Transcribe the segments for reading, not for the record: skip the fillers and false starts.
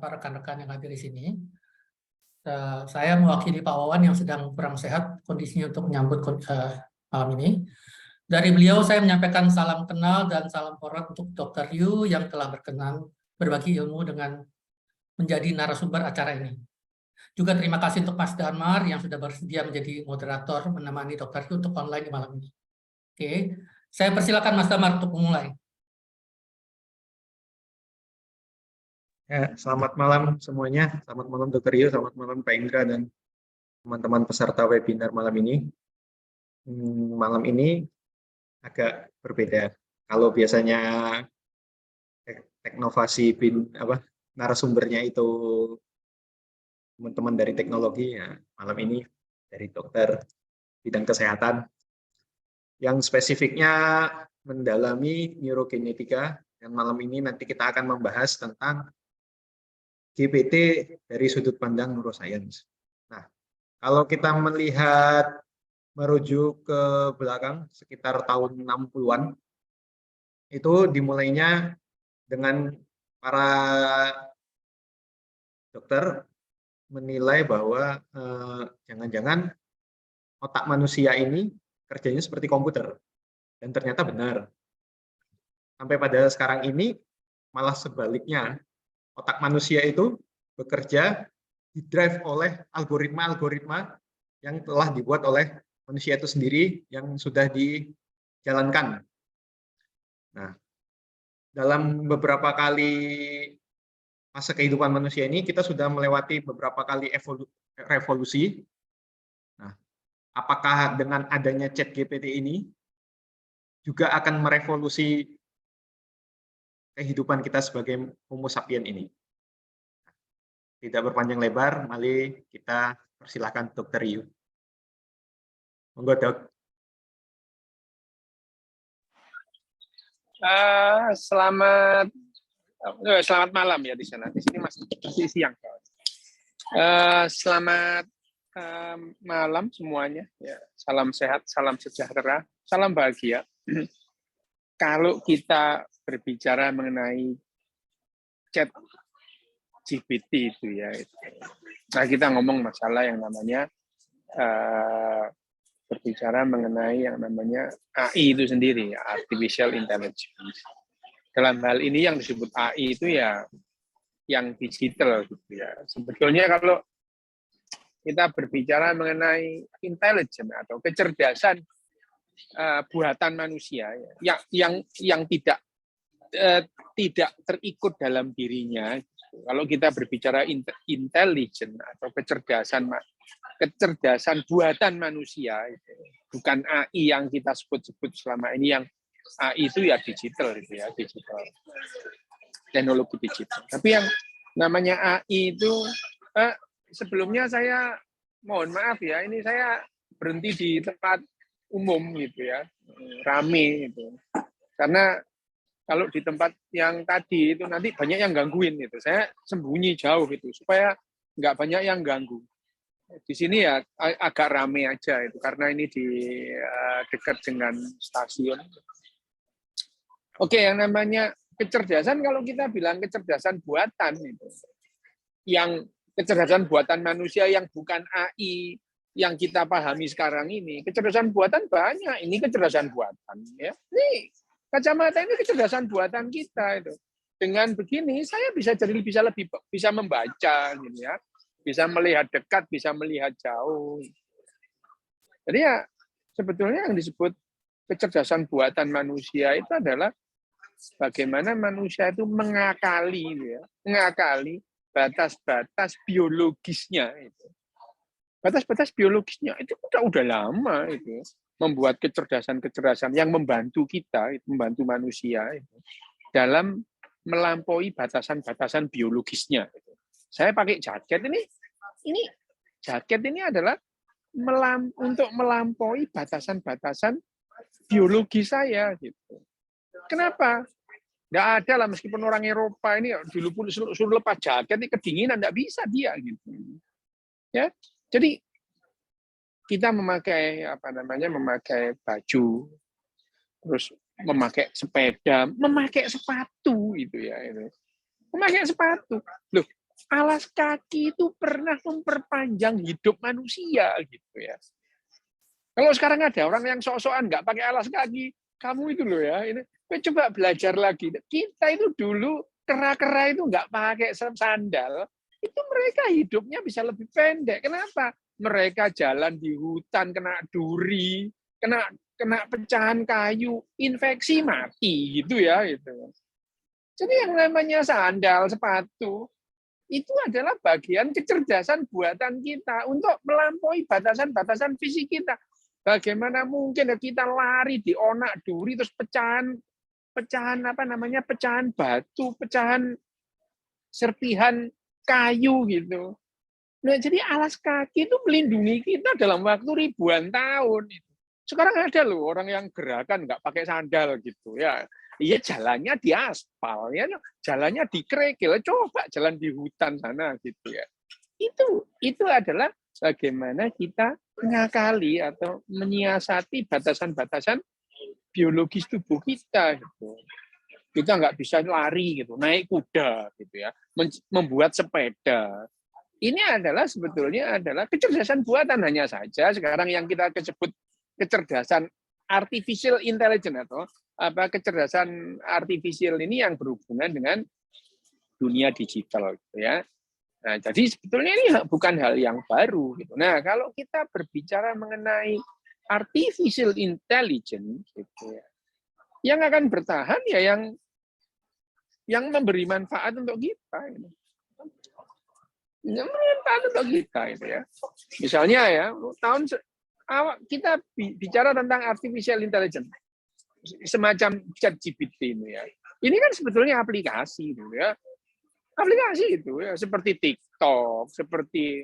Bapak, rekan-rekan yang hadir di sini. Saya mewakili Pak Wawan yang sedang kurang sehat kondisinya untuk menyambut malam ini. Dari beliau saya menyampaikan salam kenal dan salam hormat untuk Dr. Yu yang telah berkenan berbagi ilmu dengan menjadi narasumber acara ini. Juga terima kasih untuk Mas Damar yang sudah bersedia menjadi moderator menemani Dr. Yu untuk online di malam ini. Oke, saya persilakan Mas Damar untuk memulai. Ya, selamat malam semuanya. Selamat malam Dr. Yu, selamat malam Pak Indra dan teman-teman peserta webinar malam ini. Malam ini agak berbeda. Kalau biasanya Teknovasi narasumbernya itu teman-teman dari teknologi, ya malam ini dari dokter bidang kesehatan yang spesifiknya mendalami neurogenetika, dan malam ini nanti kita akan membahas tentang GPT dari sudut pandang neuroscience. Nah, kalau kita melihat merujuk ke belakang sekitar tahun 60-an, itu dimulainya dengan para dokter menilai bahwa jangan-jangan otak manusia ini kerjanya seperti komputer, dan ternyata benar. Sampai pada sekarang ini malah sebaliknya, otak manusia itu bekerja didrive oleh algoritma-algoritma yang telah dibuat oleh manusia itu sendiri yang sudah dijalankan. Nah, dalam beberapa kali masa kehidupan manusia ini, kita sudah melewati beberapa kali revolusi. Nah, apakah dengan adanya ChatGPT ini juga akan merevolusi kehidupan kita sebagai Homo sapien ini? Tidak berpanjang lebar, mari kita persilahkan Dr. Yu. Monggo, Dok. Selamat malam ya di sana. Di sini masih siang. Selamat malam semuanya. Ya, salam sehat, salam sejahtera, salam bahagia. Kalau kita berbicara mengenai chat GPT itu ya, nah kita ngomong masalah yang namanya berbicara mengenai yang namanya AI itu sendiri, artificial intelligence. Dalam hal ini yang disebut AI itu ya yang digital gitu ya. Sebetulnya kalau kita berbicara mengenai intelligence atau kecerdasan buatan manusia ya, yang tidak terikut dalam dirinya. Kalau kita berbicara intelligence atau kecerdasan buatan manusia, bukan AI yang kita sebut-sebut selama ini, yang AI itu ya digital, gitu ya, digital, teknologi digital. Tapi yang namanya AI itu, sebelumnya saya mohon maaf ya, ini saya berhenti di tempat umum gitu ya, rame gitu. Karena kalau di tempat yang tadi itu nanti banyak yang gangguin gitu. Saya sembunyi jauh gitu supaya nggak banyak yang ganggu. Di sini ya agak rame aja itu karena ini di dekat dengan stasiun. Oke, yang namanya kecerdasan, kalau kita bilang kecerdasan buatan itu, yang kecerdasan buatan manusia yang bukan AI yang kita pahami sekarang ini, kecerdasan buatan banyak. Ini kecerdasan buatan ya. Ini kacamata ini kecerdasan buatan kita itu. Dengan begini saya bisa membaca gitu ya. Bisa melihat dekat, bisa melihat jauh. Jadi ya sebetulnya yang disebut kecerdasan buatan manusia itu adalah bagaimana manusia itu mengakali ya, mengakali batas-batas biologisnya itu. Batas-batas biologisnya itu udah lama itu. Membuat kecerdasan-kecerdasan yang membantu kita, membantu manusia itu, dalam melampaui batasan-batasan biologisnya. Saya pakai jaket ini jaket ini adalah untuk melampaui batasan-batasan biologi saya gitu. Kenapa? Nggak ada lah, meskipun orang Eropa ini dulu pun suruh lepas jaket ini kedinginan, nggak bisa dia gitu. Ya, jadi kita memakai memakai baju, terus memakai sepeda, memakai sepatu itu ya itu. Memakai sepatu. Loh, alas kaki itu pernah memperpanjang hidup manusia gitu ya. Kalau sekarang ada orang yang sok-sokan nggak pakai alas kaki, kamu itu loh ya, ini coba belajar lagi. Kita itu dulu kera-kera itu nggak pakai sandal, itu mereka hidupnya bisa lebih pendek. Kenapa? Mereka jalan di hutan kena duri, kena pecahan kayu, infeksi mati gitu ya itu. Jadi yang namanya sandal, sepatu itu adalah bagian kecerdasan buatan kita untuk melampaui batasan-batasan fisik kita. Bagaimana mungkin kita lari di onak duri terus pecahan batu, pecahan serpihan kayu gitu. Nah, jadi alas kaki itu melindungi kita dalam waktu ribuan tahun. Sekarang ada loh orang yang gerakan nggak pakai sandal gitu ya. Iya jalannya di aspal ya, jalannya di kerikil. Coba jalan di hutan sana gitu ya. Itu adalah bagaimana kita mengakali atau menyiasati batasan-batasan biologis tubuh kita gitu. Kita nggak bisa lari gitu, naik kuda gitu ya, membuat sepeda. Ini adalah sebetulnya adalah kecerdasan buatan, hanya saja sekarang yang kita sebut kecerdasan artificial intelligence atau kecerdasan artifisial ini yang berhubungan dengan dunia digital gitu ya. Nah, jadi sebetulnya ini bukan hal yang baru gitu. Nah, kalau kita berbicara mengenai artificial intelligence gitu ya, yang akan bertahan ya yang memberi manfaat untuk kita gitu. Yang memberi manfaat untuk kita itu ya. Misalnya ya, kita bicara tentang artificial intelligence semacam ChatGPT ini ya. Ini kan sebetulnya aplikasi gitu ya. Aplikasi itu ya, seperti TikTok, seperti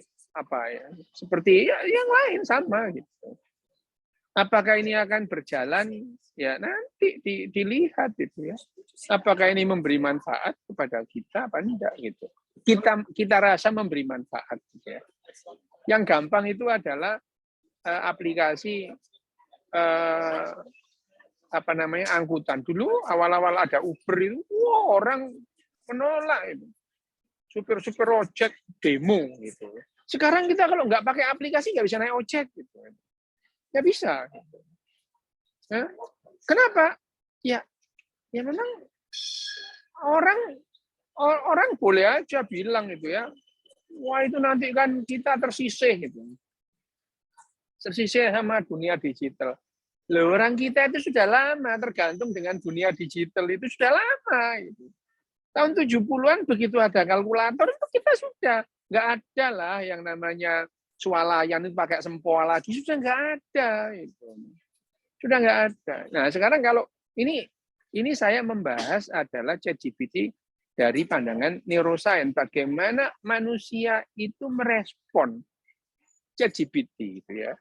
seperti yang lain sama gitu. Apakah ini akan berjalan? Ya nanti dilihat itu ya. Apakah ini memberi manfaat kepada kita apa enggak gitu. Kita rasa memberi manfaat gitu ya. Yang gampang itu adalah aplikasi angkutan. Dulu awal-awal ada Uber itu, orang menolak itu. Supir-supir ojek demo gitu. Sekarang kita kalau nggak pakai aplikasi nggak bisa naik ojek gitu. Nggak bisa. Nah, kenapa? Ya memang orang boleh aja bilang itu ya. Wah itu nanti kan kita tersisih gitu. Tersisih sama dunia digital. Loh, orang kita itu sudah lama tergantung dengan dunia digital itu sudah lama gitu. Tahun 70-an begitu ada kalkulator itu kita sudah nggak ada lah yang namanya swalayan itu pakai sempoa lagi, sudah nggak ada itu. Sudah nggak ada. Nah, sekarang kalau ini saya membahas adalah ChatGPT dari pandangan neuroscience, bagaimana manusia itu merespon ChatGPT itu ya.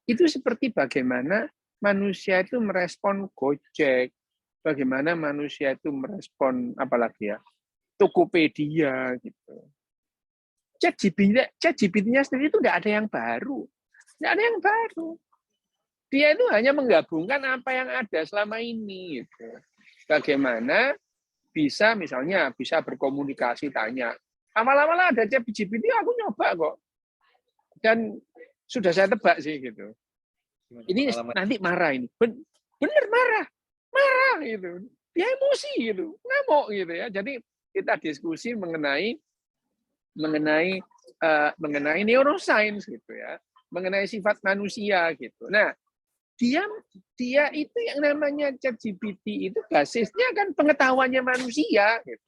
Itu seperti bagaimana manusia itu merespon Gojek, bagaimana manusia itu merespon apalagi ya, Tokopedia gitu. ChatGPT-nya sendiri itu tidak ada yang baru. Tidak ada yang baru. Dia itu hanya menggabungkan apa yang ada selama ini. Gitu. Bagaimana misalnya bisa berkomunikasi, tanya. Awal-awal ada ChatGPT, aku nyoba kok. Dan sudah saya tebak sih gitu. Ini nanti marah ini. Bener marah gitu. Dia emosi gitu, ngamuk gitu ya. Jadi kita diskusi mengenai neuroscience gitu ya, mengenai sifat manusia gitu. Nah, dia itu yang namanya ChatGPT itu basisnya kan pengetahuannya manusia gitu.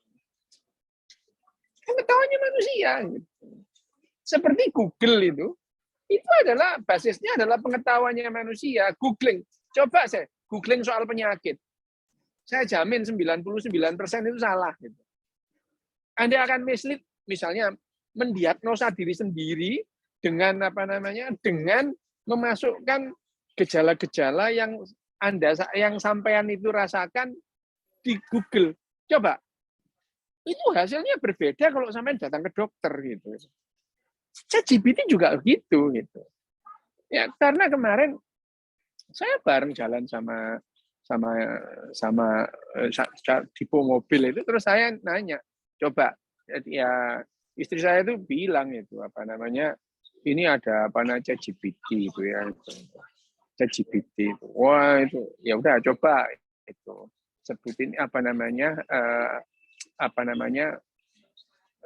Pengetahuannya manusia gitu. Seperti Google itu adalah basisnya adalah pengetahuannya manusia. Coba saya googling soal penyakit. Saya jamin 99% itu salah gitu. Anda akan mislead, misalnya mendiagnosa diri sendiri dengan dengan memasukkan gejala-gejala yang sampean itu rasakan di Google. Coba. Itu hasilnya berbeda kalau sampean datang ke dokter gitu. ChatGPT juga gitu. Ya, karena kemarin saya bareng jalan sama tipe mobil itu, terus saya nanya, coba ya Istri saya itu bilang itu apa namanya, ini ada apa namanya ChatGPT itu ya. ChatGPT itu. Wah itu ya udah coba itu sebutin apa namanya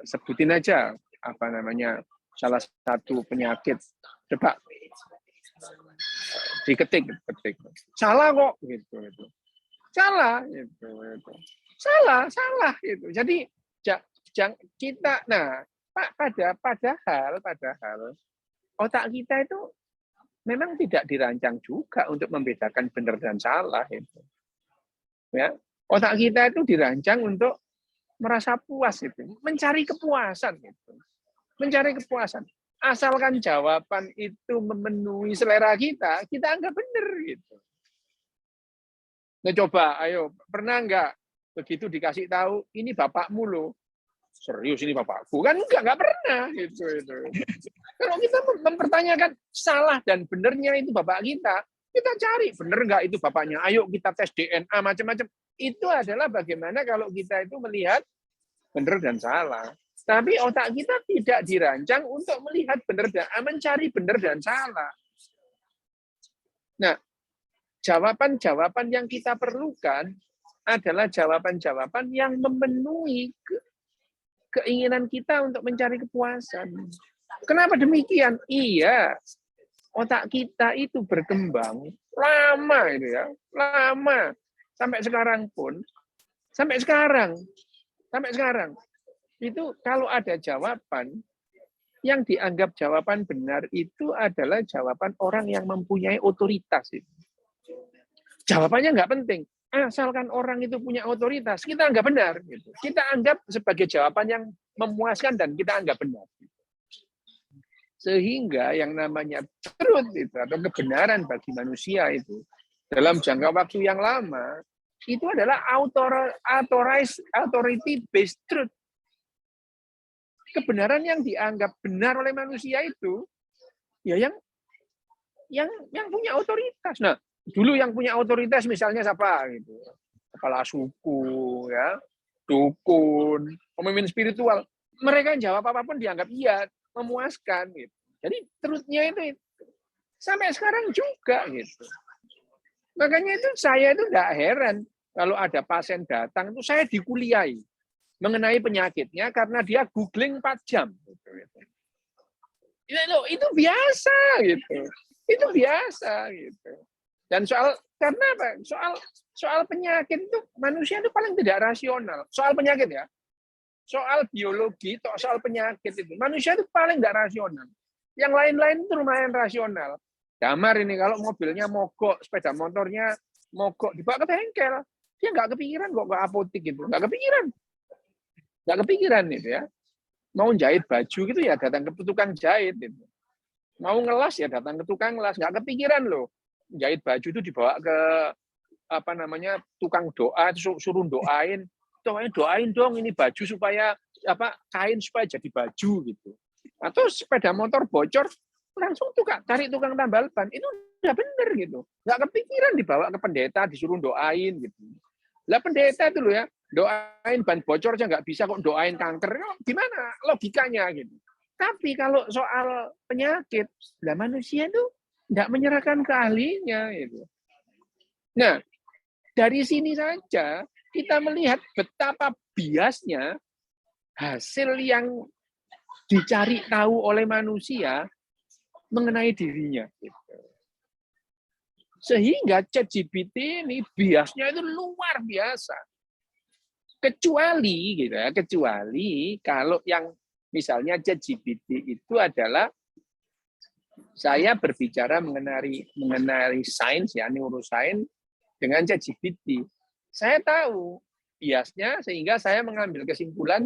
sebutin aja apa namanya salah satu penyakit. Coba diketik. Salah kok gitu. Salah gitu. Salah gitu. Jadi kita padahal otak kita itu memang tidak dirancang juga untuk membedakan benar dan salah itu. Ya. Otak kita itu dirancang untuk merasa puas itu, mencari kepuasan itu. Mencari kepuasan. Asalkan jawaban itu memenuhi selera kita anggap benar gitu. Nah coba, ayo, pernah enggak begitu dikasih tahu ini bapakmu loh? Serius ini bapakku? Kan enggak pernah gitu. Kalau kita mempertanyakan salah dan benernya itu bapak kita cari bener enggak itu bapaknya. Ayo kita tes DNA macam-macam. Itu adalah bagaimana kalau kita itu melihat benar dan salah. Tapi otak kita tidak dirancang untuk melihat benar dan mencari benar dan salah. Nah, jawaban-jawaban yang kita perlukan adalah jawaban-jawaban yang memenuhi keinginan kita untuk mencari kepuasan. Kenapa demikian? Iya, otak kita itu berkembang lama itu ya, lama sampai sekarang itu kalau ada jawaban yang dianggap jawaban benar itu adalah jawaban orang yang mempunyai otoritas. Jawabannya nggak penting, asalkan orang itu punya otoritas, kita anggap benar. Gitu. Kita anggap sebagai jawaban yang memuaskan dan kita anggap benar. Sehingga yang namanya truth itu atau kebenaran bagi manusia itu dalam jangka waktu yang lama itu adalah authority based truth. Kebenaran yang dianggap benar oleh manusia itu ya yang punya otoritas. Nah, dulu yang punya otoritas misalnya siapa gitu. Kepala suku ya, dukun, pemimpin spiritual. Mereka jawab apapun dianggap iya, memuaskan gitu. Jadi truth-nya itu sampai sekarang juga gitu. Makanya itu saya itu enggak heran kalau ada pasien datang itu saya dikuliahi mengenai penyakitnya karena dia googling 4 jam. Itu biasa gitu. Itu biasa gitu. Dan karena apa? Soal penyakit itu manusia itu paling tidak rasional. Soal penyakit ya. Soal biologi, soal penyakit itu manusia itu paling tidak rasional. Yang lain-lain itu lumayan rasional. Damar ini kalau mobilnya mogok, sepeda motornya mogok dibawa ke bengkel, dia nggak kepikiran kok ke apotek gitu, nggak kepikiran itu ya. Mau jahit baju gitu ya datang ke tukang jahit itu. Mau ngelas ya datang ke tukang ngelas, nggak kepikiran loh. Jahit baju itu dibawa ke tukang doa, suruh doain dong ini baju supaya kain supaya jadi baju gitu. Atau sepeda motor bocor langsung cari tukang tambal ban, itu udah bener gitu. Nggak kepikiran dibawa ke pendeta disuruh doain gitu. Lah pendeta itu loh ya, doain ban bocor aja nggak bisa kok doain kanker. Gimana logikanya gitu. Tapi kalau soal penyakit, lah manusia itu nggak menyerahkan ke ahlinya gitu. Nah, dari sini saja kita melihat betapa biasnya hasil yang dicari tahu oleh manusia mengenai dirinya. Sehingga ChatGPT ini biasnya itu luar biasa. Kecuali kalau yang misalnya ChatGPT itu adalah saya berbicara mengenai sains ya, neurosains dengan ChatGPT. Saya tahu biasnya sehingga saya mengambil kesimpulan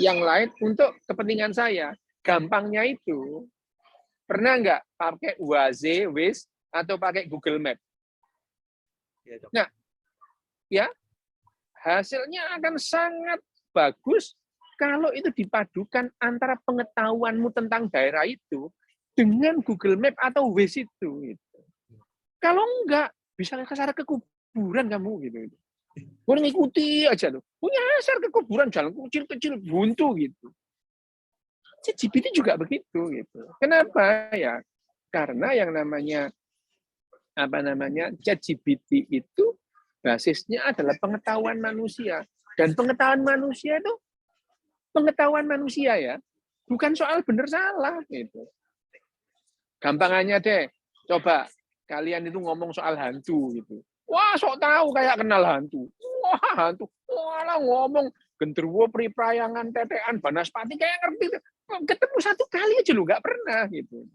yang lain untuk kepentingan saya. Gampangnya itu pernah nggak pakai Waze atau pakai Google Map? Nah, ya hasilnya akan sangat bagus kalau itu dipadukan antara pengetahuanmu tentang daerah itu dengan Google Map atau Waze itu. Gitu. Kalau enggak, bisa kesana ke kuburan kamu gitu. Gue ngikuti aja loh. Punya asar ke kuburan jalan kecil-kecil buntu gitu. ChatGPT juga begitu gitu. Kenapa ya? Karena yang namanya ChatGPT itu basisnya adalah pengetahuan manusia, dan pengetahuan manusia itu pengetahuan manusia ya, bukan soal benar salah gitu. Gampangannya deh, coba kalian itu ngomong soal hantu gitu. Wah, sok tahu kayak kenal hantu. Wah, hantu. Wah, ngomong genderuwo priprayangan tetean banaspati kayak ngerti. Ketemu satu kali aja lu nggak pernah gitu.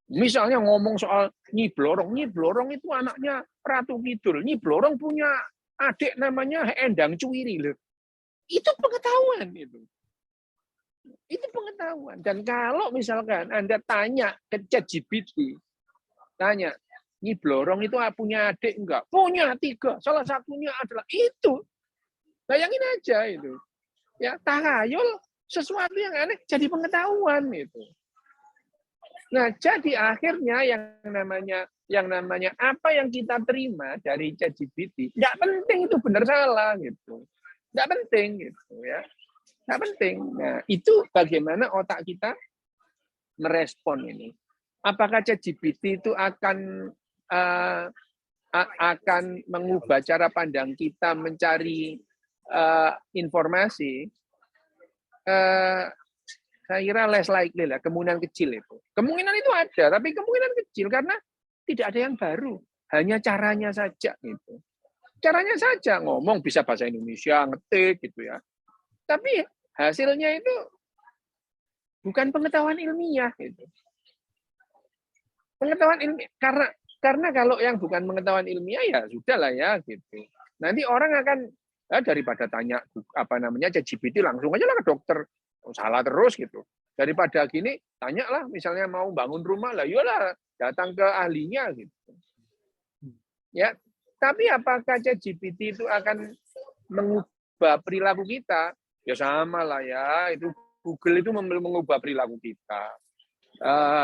Misalnya ngomong soal Nyi Blorong. Nyi Blorong itu anaknya Ratu Kidul. Nyi Blorong punya adik namanya Endang Cuwiri loh. Itu pengetahuan itu. Itu pengetahuan. Dan kalau misalkan Anda tanya ke ChatGPT, tanya, Nyi Blorong itu punya adik enggak? Punya 3. Salah satunya adalah itu. Bayangin aja itu. Ya, tahayul sesuatu yang aneh jadi pengetahuan itu. Nah, jadi akhirnya yang namanya apa yang kita terima dari ChatGPT, nggak penting itu benar salah gitu. Nggak penting gitu ya. Nggak penting. Nah, itu bagaimana otak kita merespon ini. Apakah ChatGPT itu akan mengubah cara pandang kita mencari informasi? Saya kira less likely lah, kemungkinan kecil itu. Kemungkinan itu ada, tapi kemungkinan kecil karena tidak ada yang baru. Hanya caranya saja gitu. Caranya saja ngomong bisa bahasa Indonesia, ngetik gitu ya. Tapi hasilnya itu bukan pengetahuan ilmiah gitu. Pengetahuan ilmiah karena kalau yang bukan pengetahuan ilmiah ya sudahlah ya gitu. Nanti orang akan daripada tanya ChatGPT langsung aja lah ke dokter. Salah terus gitu. Daripada gini, tanyalah misalnya mau bangun rumah lah, yolah datang ke ahlinya gitu. Ya, tapi apakah ChatGPT itu akan mengubah perilaku kita? Ya sama lah ya, itu Google itu mengubah perilaku kita.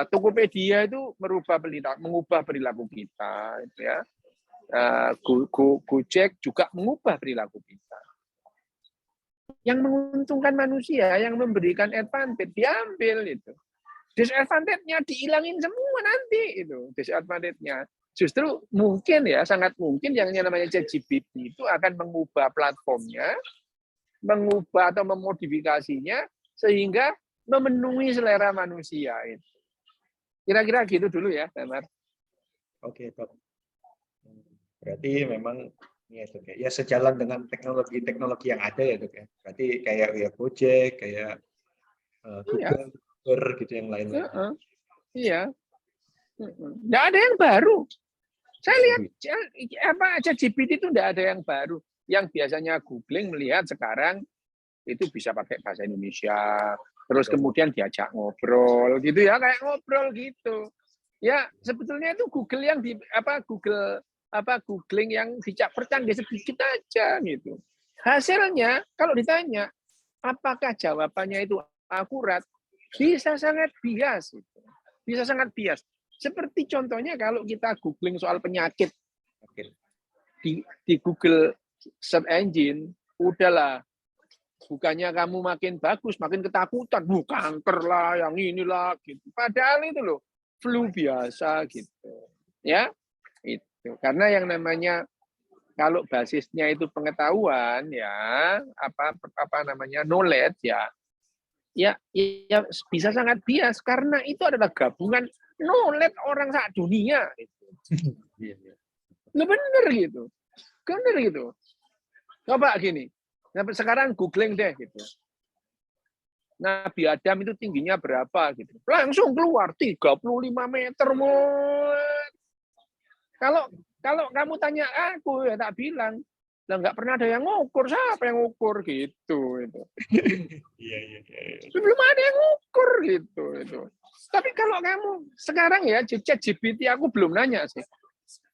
Tokopedia itu mengubah perilaku kita, gitu ya. Gojek juga mengubah perilaku kita. Yang menguntungkan manusia, yang memberikan advantage diambil itu. Disadvantage-nya dihilangin semua nanti itu. Disadvantage-nya justru mungkin ya, sangat mungkin yang namanya ChatGPT itu akan mengubah platformnya, mengubah atau memodifikasinya sehingga memenuhi selera manusia itu. Kira-kira gitu dulu ya, Damar. Oke, Dok. Berarti memang ya sejalan dengan teknologi yang ada ya, Dok ya. Berarti kayak Gojek, kayak Google, Uber gitu yang lainnya. Iya. Nggak ada yang baru. Saya lihat ChatGPT itu nggak ada yang baru. Yang biasanya googling melihat sekarang itu bisa pakai bahasa Indonesia. Terus kemudian diajak ngobrol gitu ya, kayak ngobrol gitu. Ya sebetulnya itu Google yang googling yang percanggih sedikit aja gitu. Hasilnya kalau ditanya apakah jawabannya itu akurat, bisa sangat bias gitu. Bisa sangat bias. Seperti contohnya kalau kita googling soal penyakit di Google Search Engine, udahlah bukannya kamu makin bagus, makin ketakutan, kanker lah, yang inilah gitu. Padahal itu loh flu biasa gitu. Ya. Karena yang namanya kalau basisnya itu pengetahuan ya knowledge ya bisa sangat bias karena itu adalah gabungan knowledge orang sak dunia gitu. Bener gitu. Coba gini. Sekarang googling deh gitu. Nabi Adam itu tingginya berapa gitu. Langsung keluar 35 meter. Kalau kamu tanya aku ya tak bilang, lah nggak pernah ada yang ngukur, siapa yang ngukur gitu itu. Iya. Belum ada yang ngukur gitu itu. Tapi kalau kamu sekarang ya ChatGPT aku belum nanya sih.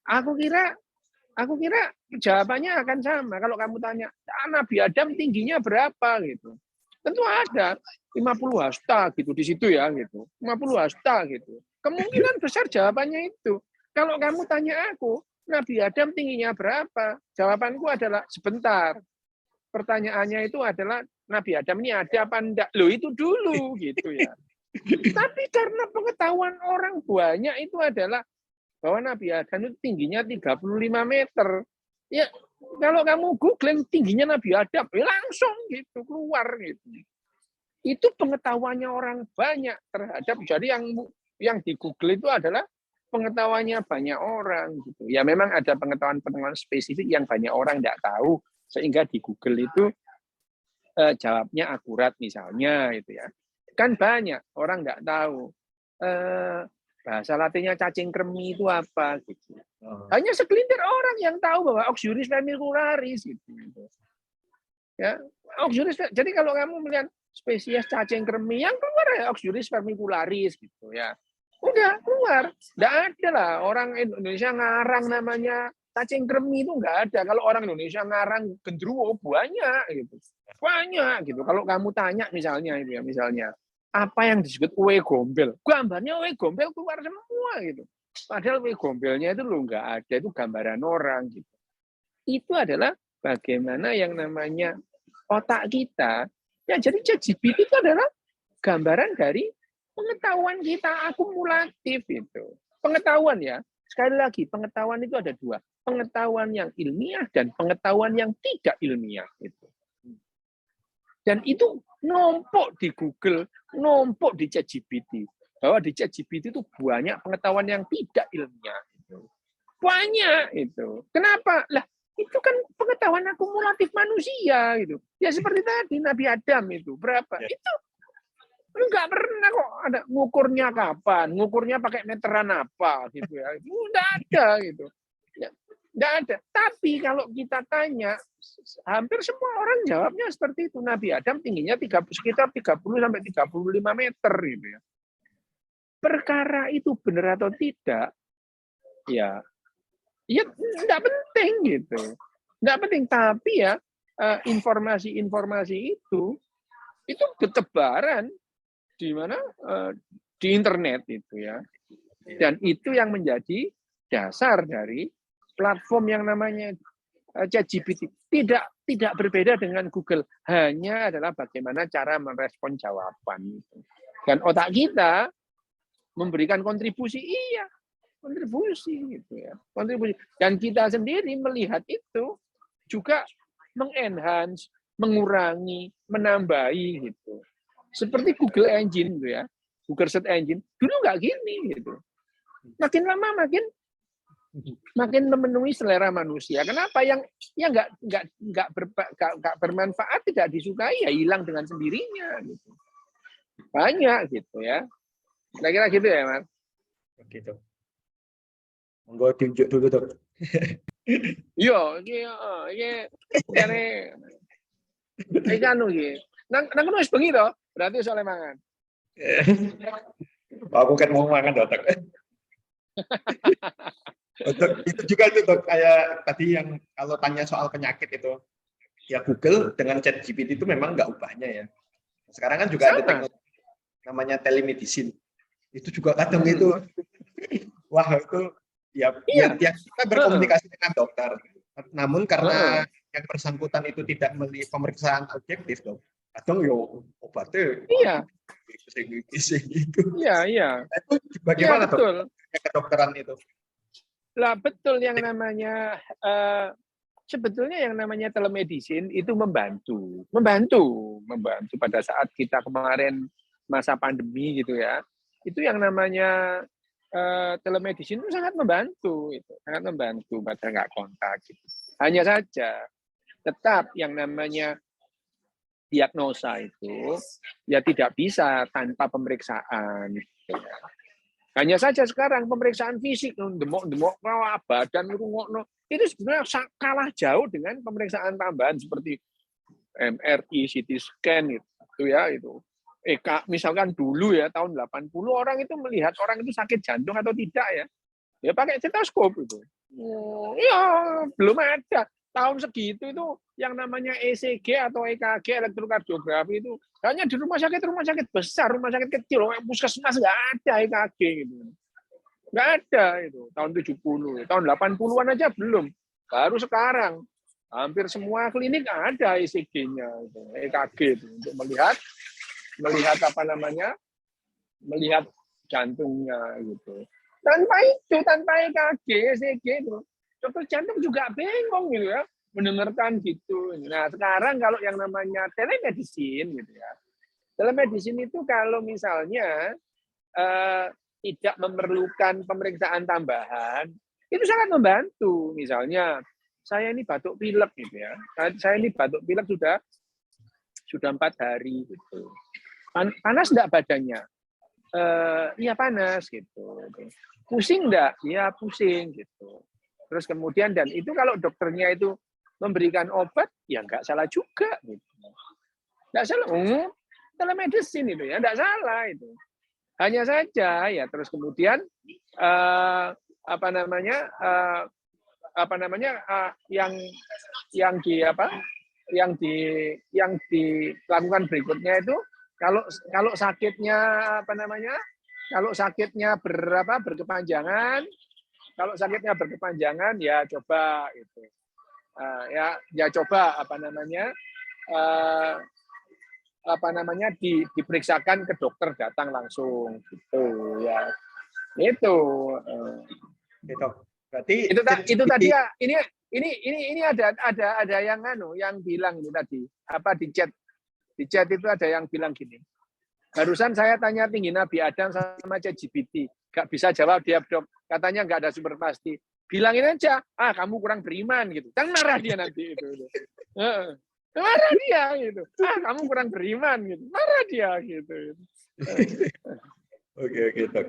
Aku kira jawabannya akan sama. Kalau kamu tanya Nabi Adam tingginya berapa gitu. Tentu ada 50 hasta gitu di situ ya gitu. 50 hasta gitu. Kemungkinan besar jawabannya itu. Kalau kamu tanya aku, Nabi Adam tingginya berapa? Jawabanku adalah sebentar. Pertanyaannya itu adalah Nabi Adam ini ada apa enggak? Loh itu dulu gitu ya. Tapi karena pengetahuan orang banyak itu adalah bahwa Nabi Adam itu tingginya 35 meter. Ya, kalau kamu googling tingginya Nabi Adam, ya langsung gitu keluar gitu. Itu pengetahuannya orang banyak terhadap, jadi yang di Google itu adalah pengetahuannya banyak orang gitu. Ya memang ada pengetahuan spesifik yang banyak orang tidak tahu, sehingga di Google itu jawabnya akurat misalnya gitu ya. Kan banyak orang nggak tahu bahasa Latinnya cacing kremi itu apa gitu. Hanya segelintir orang yang tahu bahwa Oxyuris vermicularis gitu. Ya, Oxyuris. Jadi kalau kamu melihat spesies cacing kremi yang keluar ya Oxyuris vermicularis gitu ya. Udah keluar. Nggak ada lah orang Indonesia ngarang namanya cacing kremi itu nggak ada. Kalau orang Indonesia ngarang gendruwo banyak gitu. Banyak gitu. Kalau kamu tanya misalnya itu ya, misalnya apa yang disebut kue gombel, gambarnya kue gombel keluar semua gitu. Padahal kue gombelnya itu lo nggak ada, itu gambaran orang gitu. Itu adalah bagaimana yang namanya otak kita. Ya jadi ChatGPT itu adalah gambaran dari pengetahuan kita akumulatif itu. Pengetahuan ya. Sekali lagi pengetahuan itu ada dua, pengetahuan yang ilmiah dan pengetahuan yang tidak ilmiah itu. Dan itu numpuk di Google, numpuk di ChatGPT. Bahwa di ChatGPT itu banyak pengetahuan yang tidak ilmiah. Banyak itu. Kenapa? Lah, itu kan pengetahuan akumulatif manusia gitu. Ya seperti tadi Nabi Adam itu berapa? Ya. Itu enggak pernah kok ada ngukurnya kapan, ngukurnya pakai meteran apa gitu ya. Itu enggak ada gitu. Ya, enggak ada. Tapi kalau kita tanya, hampir semua orang jawabnya seperti itu. Nabi Adam tingginya sekitar 30 sampai 35 meter gitu ya. Perkara itu benar atau tidak? Ya enggak penting gitu. Enggak penting, tapi ya informasi-informasi itu bertebaran di mana di internet itu ya. Dan itu yang menjadi dasar dari platform yang namanya ChatGPT. Tidak berbeda dengan Google, hanya adalah bagaimana cara merespon jawaban itu. Dan otak kita memberikan kontribusi, iya, kontribusi gitu ya, kontribusi. Dan kita sendiri melihat itu juga mengenhance, mengurangi, menambahi gitu. Seperti Google Engine gitu ya, Google Search Engine dulu nggak gini gitu. Makin lama makin memenuhi selera manusia. Kenapa yang nggak bermanfaat, tidak disukai ya hilang dengan sendirinya gitu. Banyak gitu ya. Kira-kira gitu ya, Mas. Gitu. Monggo tunjuk dulu, Dok. Yo, iki anu iki. Nang wis bengi to, berarti soal mangan. Aku kan mau makan, Dok. Itu juga itu, Dok, kayak tadi yang kalau tanya soal penyakit itu, ya Google dengan ChatGPT itu memang nggak ubahnya ya. Sekarang kan juga ada teknologi namanya telemedicine. Itu juga kadang itu, wah itu ya biar kita berkomunikasi dengan dokter. Namun karena yang bersangkutan itu tidak melihat pemeriksaan objektif, Dok, kadang yo obatnya gitu. Iya. Itu bagaimana, ya, betul. Dok? Kedokteran itu. Lah betul, yang namanya sebetulnya yang namanya telemedicine itu membantu pada saat kita kemarin masa pandemi gitu ya. Itu yang namanya telemedicine itu sangat membantu pada nggak kontak gitu. Hanya saja tetap yang namanya diagnosa itu ya tidak bisa tanpa pemeriksaan gitu ya. Hanya saja sekarang pemeriksaan fisik, demok badan itu sebenarnya kalah jauh dengan pemeriksaan tambahan seperti MRI, CT scan itu ya itu. Misalkan dulu ya tahun 80 orang itu melihat orang itu sakit jantung atau tidak ya. Ya pakai stetoskop itu. Ya belum ada. Tahun segitu itu yang namanya ECG atau EKG, elektrokardiografi itu hanya di rumah sakit besar, rumah sakit kecil, puskesmas nggak ada EKG gitu. Nggak ada itu tahun 70, tahun 80-an aja belum. Baru sekarang Hampir semua klinik ada ECG-nya, EKG itu, untuk melihat apa namanya, melihat jantungnya gitu. Tanpa EKG, ECG itu, dokter jantung juga bingung gitu ya, mendengarkan gitu. Nah sekarang kalau yang namanya telemedicine gitu ya, telemedicine itu kalau misalnya tidak memerlukan pemeriksaan tambahan, itu sangat membantu. Misalnya saya ini batuk pilek gitu ya, saya ini batuk pilek sudah 4 hari gitu. Panas enggak badannya? Iya panas gitu. Pusing enggak? Iya pusing gitu. Terus kemudian, dan itu kalau dokternya itu memberikan obat, ya enggak salah juga gitu. Enggak salah. Telemedicine itu ya, enggak salah itu. Hanya saja ya terus kemudian yang dilakukan berikutnya itu, kalau sakitnya berkepanjangan, ya coba itu diperiksakan ke dokter, datang langsung gitu ya. Itu Gitu. Berarti itu tadi ya, ini ada yang bilang ini tadi, di chat itu ada yang bilang gini, barusan saya tanya tinggi Nabi Adam sama ChatGPT, nggak bisa jawab dia, Dok, katanya nggak ada sumber pasti, bilangin aja kamu kurang beriman gitu, kan marah dia nanti itu. Marah dia gitu, kamu kurang beriman gitu, marah dia gitu. Oke, Dok.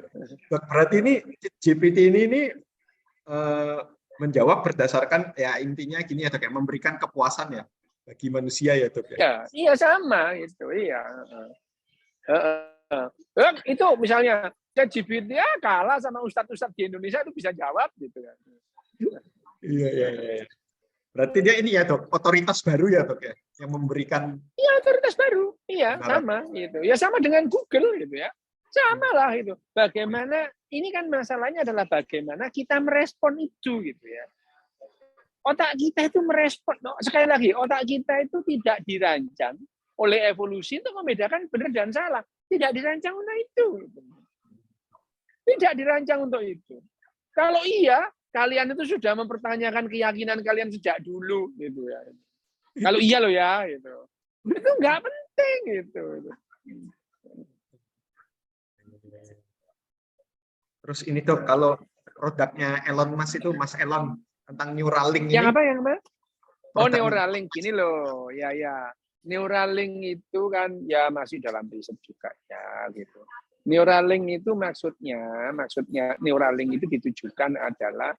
Dok, berarti ini GPT ini menjawab berdasarkan ya intinya gini ya, Dok, ya, memberikan kepuasan ya bagi manusia ya, Dok ya. Iya sama itu, iya. Itu misalnya ChatGPT kalah sama ustadz-ustadz di Indonesia itu bisa jawab gitu kan. Iya. Berarti dia ini ya, Dok, otoritas baru ya, Dok ya, yang memberikan. Iya, otoritas baru. Iya, sama gitu. Ya sama dengan Google gitu ya. Sama lah itu. Bagaimana, ini kan masalahnya adalah bagaimana kita merespon itu gitu ya. Otak kita itu merespon. Sekali lagi, otak kita itu tidak dirancang oleh evolusi untuk membedakan benar dan salah. Tidak dirancang untuk itu. Tidak dirancang untuk itu. Kalau iya, kalian itu sudah mempertanyakan keyakinan kalian sejak dulu gitu ya. Kalau iya loh ya gitu. Itu nggak penting gitu. Terus ini, Dok, kalau produknya Elon Musk itu, Mas Elon, tentang Neuralink ini. Yang apa? Oh, Neuralink gini loh. Ya. Neuralink itu kan ya masih dalam riset juga ya gitu. Neuralink itu maksudnya Neuralink itu ditujukan adalah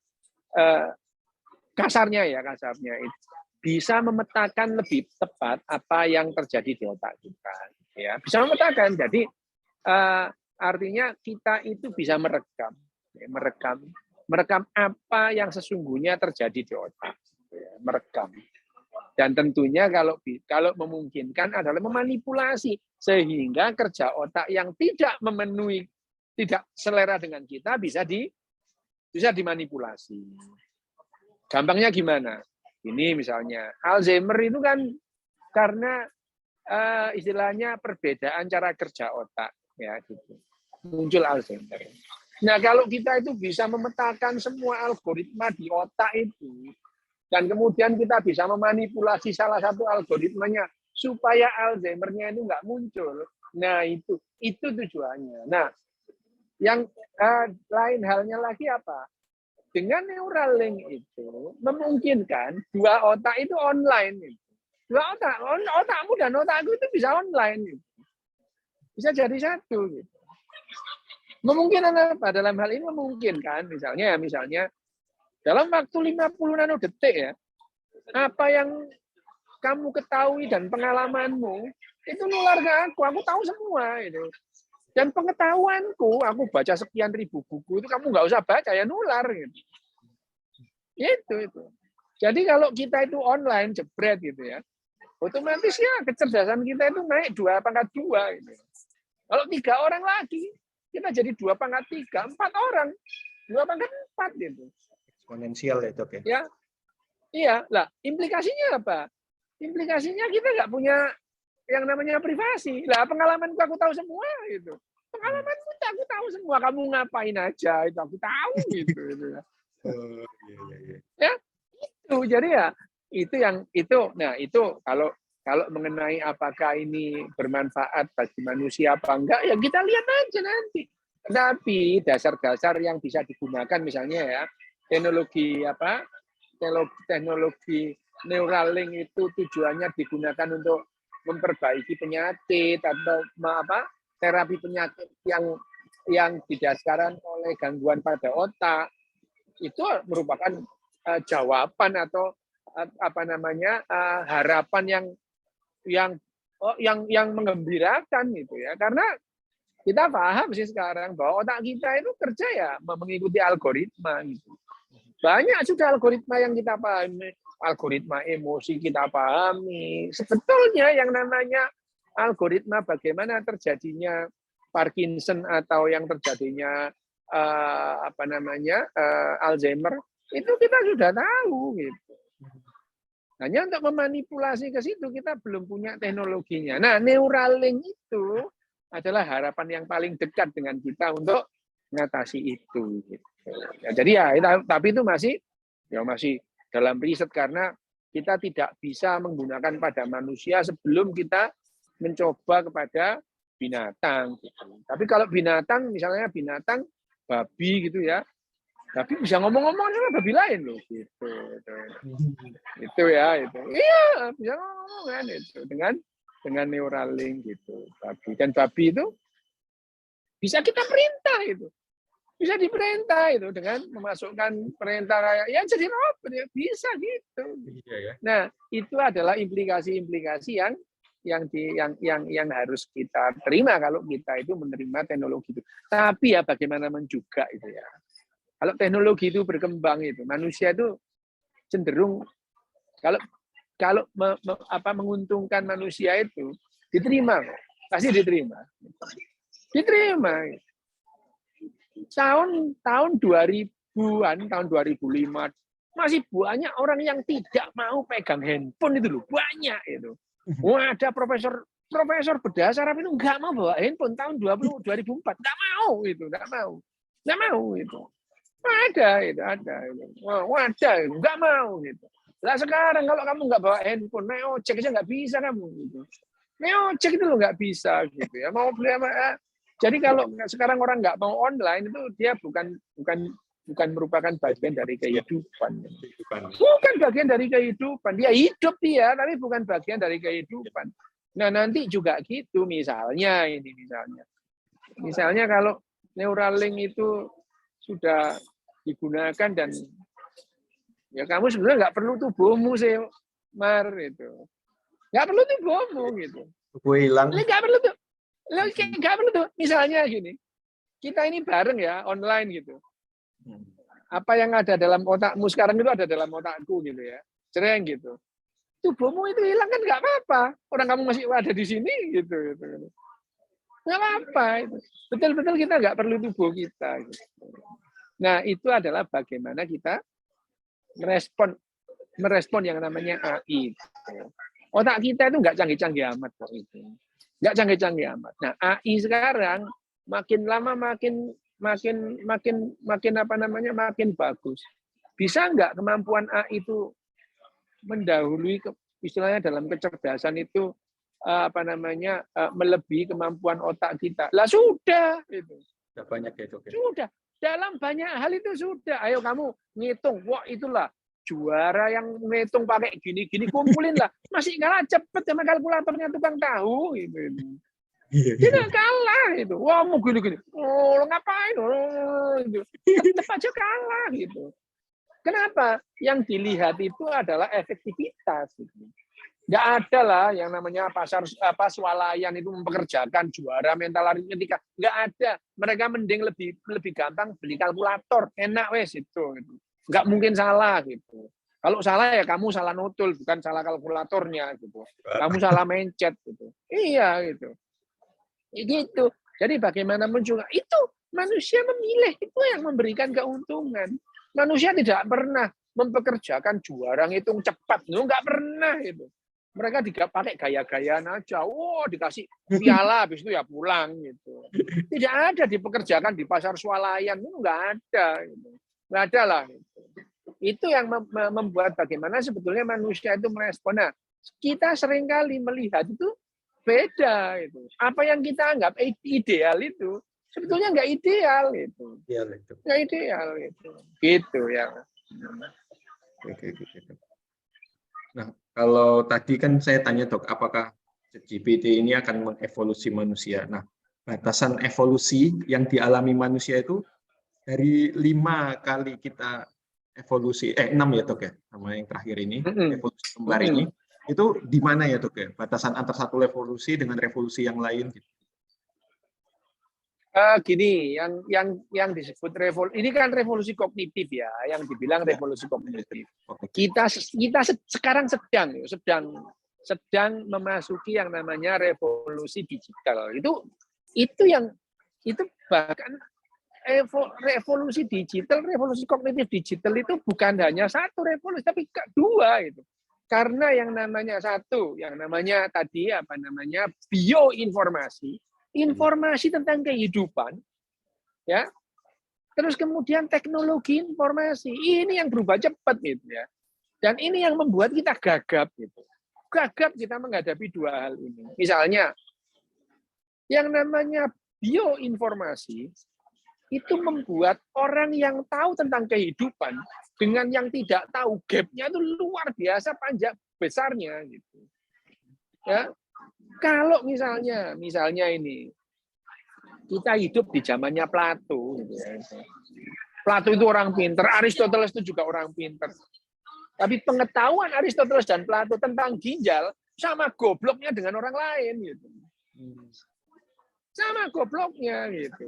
kasarnya itu bisa memetakan lebih tepat apa yang terjadi di otak kita ya, bisa memetakan. Jadi artinya kita itu bisa merekam apa yang sesungguhnya terjadi di otak ya, merekam. Dan tentunya kalau memungkinkan adalah memanipulasi sehingga kerja otak yang tidak selera dengan kita bisa dimanipulasi. Gampangnya gimana? Ini misalnya Alzheimer itu kan karena istilahnya perbedaan cara kerja otak ya gitu. Muncul Alzheimer. Nah, kalau kita itu bisa memetakan semua algoritma di otak itu, dan kemudian kita bisa memanipulasi salah satu algoritmanya supaya Alzheimer-nya itu nggak muncul. Nah, itu tujuannya. Nah, yang lain halnya lagi apa? Dengan Neuralink itu memungkinkan dua otak itu online. Dua otakmu dan otakku itu bisa online. Bisa jadi satu. Gitu. Memungkinkan apa? Dalam hal ini memungkinkan misalnya dalam waktu 50 nanodetik ya, apa yang kamu ketahui dan pengalamanmu itu nular ke aku tahu semua itu. Dan pengetahuanku, aku baca sekian ribu buku itu kamu nggak usah baca ya nular gitu. Itu. Jadi kalau kita itu online jebret gitu ya, otomatis ya kecerdasan kita itu naik 2 pangkat 2 gitu. Kalau 3 orang lagi kita jadi 2 pangkat 3, 4 orang 2 pangkat 4 gitu. Eksponensial ya, Dok ya. Ya. Iya, lah implikasinya apa? Implikasinya kita nggak punya yang namanya privasi. Lah pengalamanku aku tahu semua gitu. Pengalamanku aku tahu semua. Kamu ngapain aja itu aku tahu gitu. Oh, iya, iya. Ya, itu. Jadi ya itu. Nah itu kalau mengenai apakah ini bermanfaat bagi manusia apa enggak, ya kita lihat aja nanti. Tapi dasar-dasar yang bisa digunakan misalnya ya teknologi teknologi Neuralink itu tujuannya digunakan untuk memperbaiki penyakit atau terapi penyakit yang didasarkan oleh gangguan pada otak, itu merupakan jawaban atau harapan yang menggembirakan gitu ya, karena kita paham sih sekarang bahwa otak kita itu kerja ya mengikuti algoritma gitu. Banyak sudah algoritma yang kita pahami, algoritma emosi kita pahami. Sebetulnya yang namanya algoritma bagaimana terjadinya Parkinson atau yang terjadinya Alzheimer itu kita sudah tahu gitu. Hanya untuk memanipulasi ke situ kita belum punya teknologinya. Nah, Neuralink itu adalah harapan yang paling dekat dengan kita untuk mengatasi itu. Gitu. Ya, jadi tapi itu masih dalam riset karena kita tidak bisa menggunakan pada manusia sebelum kita mencoba kepada binatang. Gitu. Tapi kalau binatang, misalnya binatang babi gitu ya, babi bisa ngomong-ngomong sama babi lain loh, gitu. Itu ya, itu. Iya, bisa ngomong kan itu dengan Neuralink gitu. Dan babi itu bisa kita perintah itu. Bisa diperintah itu dengan memasukkan perintah kayak ya jadi robot ya bisa gitu. Iya, ya. Nah itu adalah implikasi-implikasi yang harus kita terima kalau kita itu menerima teknologi itu. Tapi ya bagaimana juga itu ya. Kalau teknologi itu berkembang itu manusia itu cenderung kalau menguntungkan manusia itu diterima, pasti diterima. Tahun 2000-an, tahun 2005 masih banyak orang yang tidak mau pegang handphone itu loh, banyak itu. Wah, ada profesor berdasar itu nggak mau bawa handphone tahun 2004, nggak mau itu. Ada, nggak mau gitu. Lah sekarang kalau kamu nggak bawa handphone, naik ojek aja nggak bisa kamu gitu. Naik ojek itu lo nggak bisa gitu ya. Mau beli jadi kalau sekarang orang nggak mau online itu dia bukan merupakan bagian dari kehidupan. Bukan bagian dari kehidupan. Dia hidup tapi bukan bagian dari kehidupan. Nah nanti juga gitu misalnya kalau Neuralink itu sudah digunakan dan ya kamu sebenarnya nggak perlu tubuhmu sih, Mar itu. Nggak perlu tubuhmu gitu. Tubuh hilang. Nggak perlu tuh. Nggak perlu tuh. Misalnya gini, kita ini bareng ya online gitu. Apa yang ada dalam otakmu sekarang itu ada dalam otakku gitu ya, cereng gitu. Tubuhmu itu hilang kan nggak apa-apa. Orang kamu masih ada di sini gitu. Nggak apa-apa. Betul-betul kita nggak perlu tubuh kita. Gitu. Nah itu adalah bagaimana kita merespon yang namanya AI. Otak kita itu nggak canggih-canggih amat kok itu. Nggak canggih-canggih amat. Nah, AI sekarang makin lama makin bagus. Bisa nggak kemampuan AI itu mendahului istilahnya dalam kecerdasan itu melebihi kemampuan otak kita. Lah sudah itu. Sudah banyak ya, Dok. Sudah. Dalam banyak hal itu sudah. Ayo kamu ngitung. Wah, itulah juara yang ngitung pakai gini-gini, kumpulin lah. Masih kalah cepet sama kalkulatornya tukang tahu gitu. Tidak kalah itu. Wah, mau gini-gini. Oh, ngapain? Oh, gitu. Tetap aja kalah gitu. Kenapa? Yang dilihat itu adalah efektivitas. Gitu. Nggak ada lah yang namanya swalayan itu mempekerjakan juara mental aritmetika. Nggak ada. Mereka mending lebih gampang beli kalkulator. Enak wes itu. Gitu. Nggak mungkin salah gitu. Kalau salah ya kamu salah nutul, bukan salah kalkulatornya gitu. Kamu salah mencet gitu. Iya gitu. Gitu. Jadi bagaimanapun juga itu manusia memilih, itu yang memberikan keuntungan. Manusia tidak pernah mempekerjakan juara ngitung cepat. Nggak pernah itu. Mereka pakai gaya-gayaan aja. Dikasih piala, habis itu ya pulang gitu. Tidak ada dipekerjakan di pasar swalayan, itu nggak ada. Gitu. Nggak ada lah. Gitu. Itu yang membuat bagaimana sebetulnya manusia itu merespon. Nah, kita seringkali melihat itu beda. Itu. Apa yang kita anggap ideal itu sebetulnya nggak ideal itu. Nggak ideal itu. Gitu ya. Oke. Nah, kalau tadi kan saya tanya Dok, apakah ChatGPT ini akan mengevolusi manusia? Nah, batasan evolusi yang dialami manusia itu dari 5 kali kita evolusi, 6 ya Dok ya, sama yang terakhir ini, evolusi kembar ini, itu di mana ya Dok ya? Batasan antar satu revolusi dengan revolusi yang lain gitu. Gini, yang disebut revolusi ini kan revolusi kognitif ya, yang dibilang revolusi kognitif. Kita sekarang sedang memasuki yang namanya revolusi digital. Itu bahkan revolusi digital, revolusi kognitif digital itu bukan hanya satu revolusi, tapi dua itu. Karena yang namanya satu, yang namanya tadi bioinformasi. Informasi tentang kehidupan, ya. Terus kemudian teknologi informasi ini yang berubah cepat gitu ya. Dan ini yang membuat kita gagap gitu. Gagap kita menghadapi dua hal ini. Misalnya yang namanya bioinformasi itu membuat orang yang tahu tentang kehidupan dengan yang tidak tahu, gapnya itu luar biasa panjang besarnya gitu. Ya. Kalau misalnya ini kita hidup di zamannya Plato, gitu ya. Plato itu orang pinter, Aristoteles itu juga orang pinter. Tapi pengetahuan Aristoteles dan Plato tentang ginjal sama gobloknya dengan orang lain, gitu. Sama gobloknya, gitu.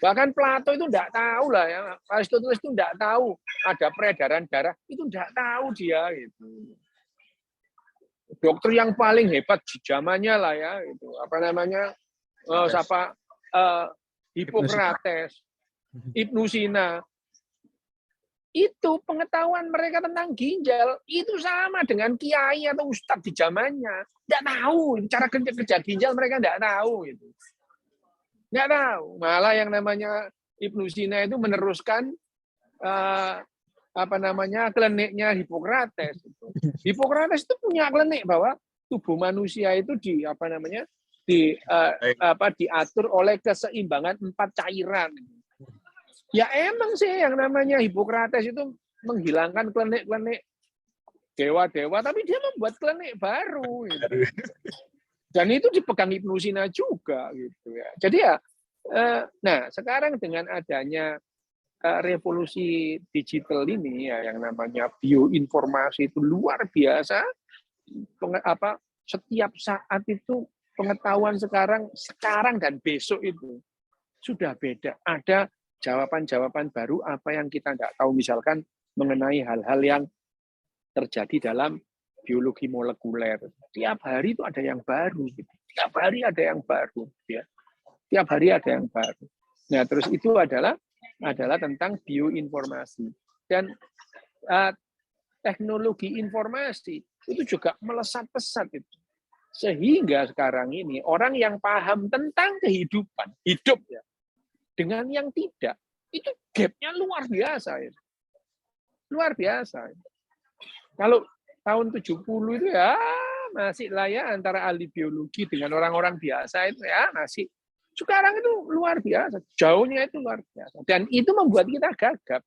Bahkan Plato itu tidak tahu lah ya, Aristoteles itu tidak tahu ada peredaran darah, itu tidak tahu dia, gitu. Dokter yang paling hebat di zamannya lah ya, itu Hippocrates, Ibnu Sina, itu pengetahuan mereka tentang ginjal itu sama dengan kiai atau ustadz di zamannya, tidak tahu cara kerja ginjal, mereka tidak tahu gitu, tidak tahu. Malah yang namanya Ibnu Sina itu meneruskan kliniknya Hippocrates. Hippocrates itu punya klinik bahwa tubuh manusia itu diatur oleh keseimbangan 4 cairan. Ya emang sih yang namanya Hippocrates itu menghilangkan klinik-klinik dewa-dewa, tapi dia membuat klinik baru. Gitu. Dan itu dipegang Ibnu Sina juga gitu ya. Jadi ya, nah sekarang dengan adanya revolusi digital ini ya, yang namanya bioinformasi itu luar biasa. Setiap saat itu pengetahuan sekarang dan besok itu sudah beda. Ada jawaban-jawaban baru apa yang kita tidak tahu, misalkan mengenai hal-hal yang terjadi dalam biologi molekuler. Tiap hari itu ada yang baru. Tiap hari ada yang baru. Ya. Tiap hari ada yang baru. Nah, terus itu adalah tentang bioinformasi. Dan teknologi informasi itu juga melesat pesat itu. Sehingga sekarang ini orang yang paham tentang kehidupan, hidup ya, dengan yang tidak, itu gapnya luar biasa. Ya. Luar biasa. Kalau tahun 70 itu ya masih lah ya antara ahli biologi dengan orang-orang biasa itu ya masih. Sekarang itu luar biasa, jauhnya itu luar biasa. Dan itu membuat kita gagap.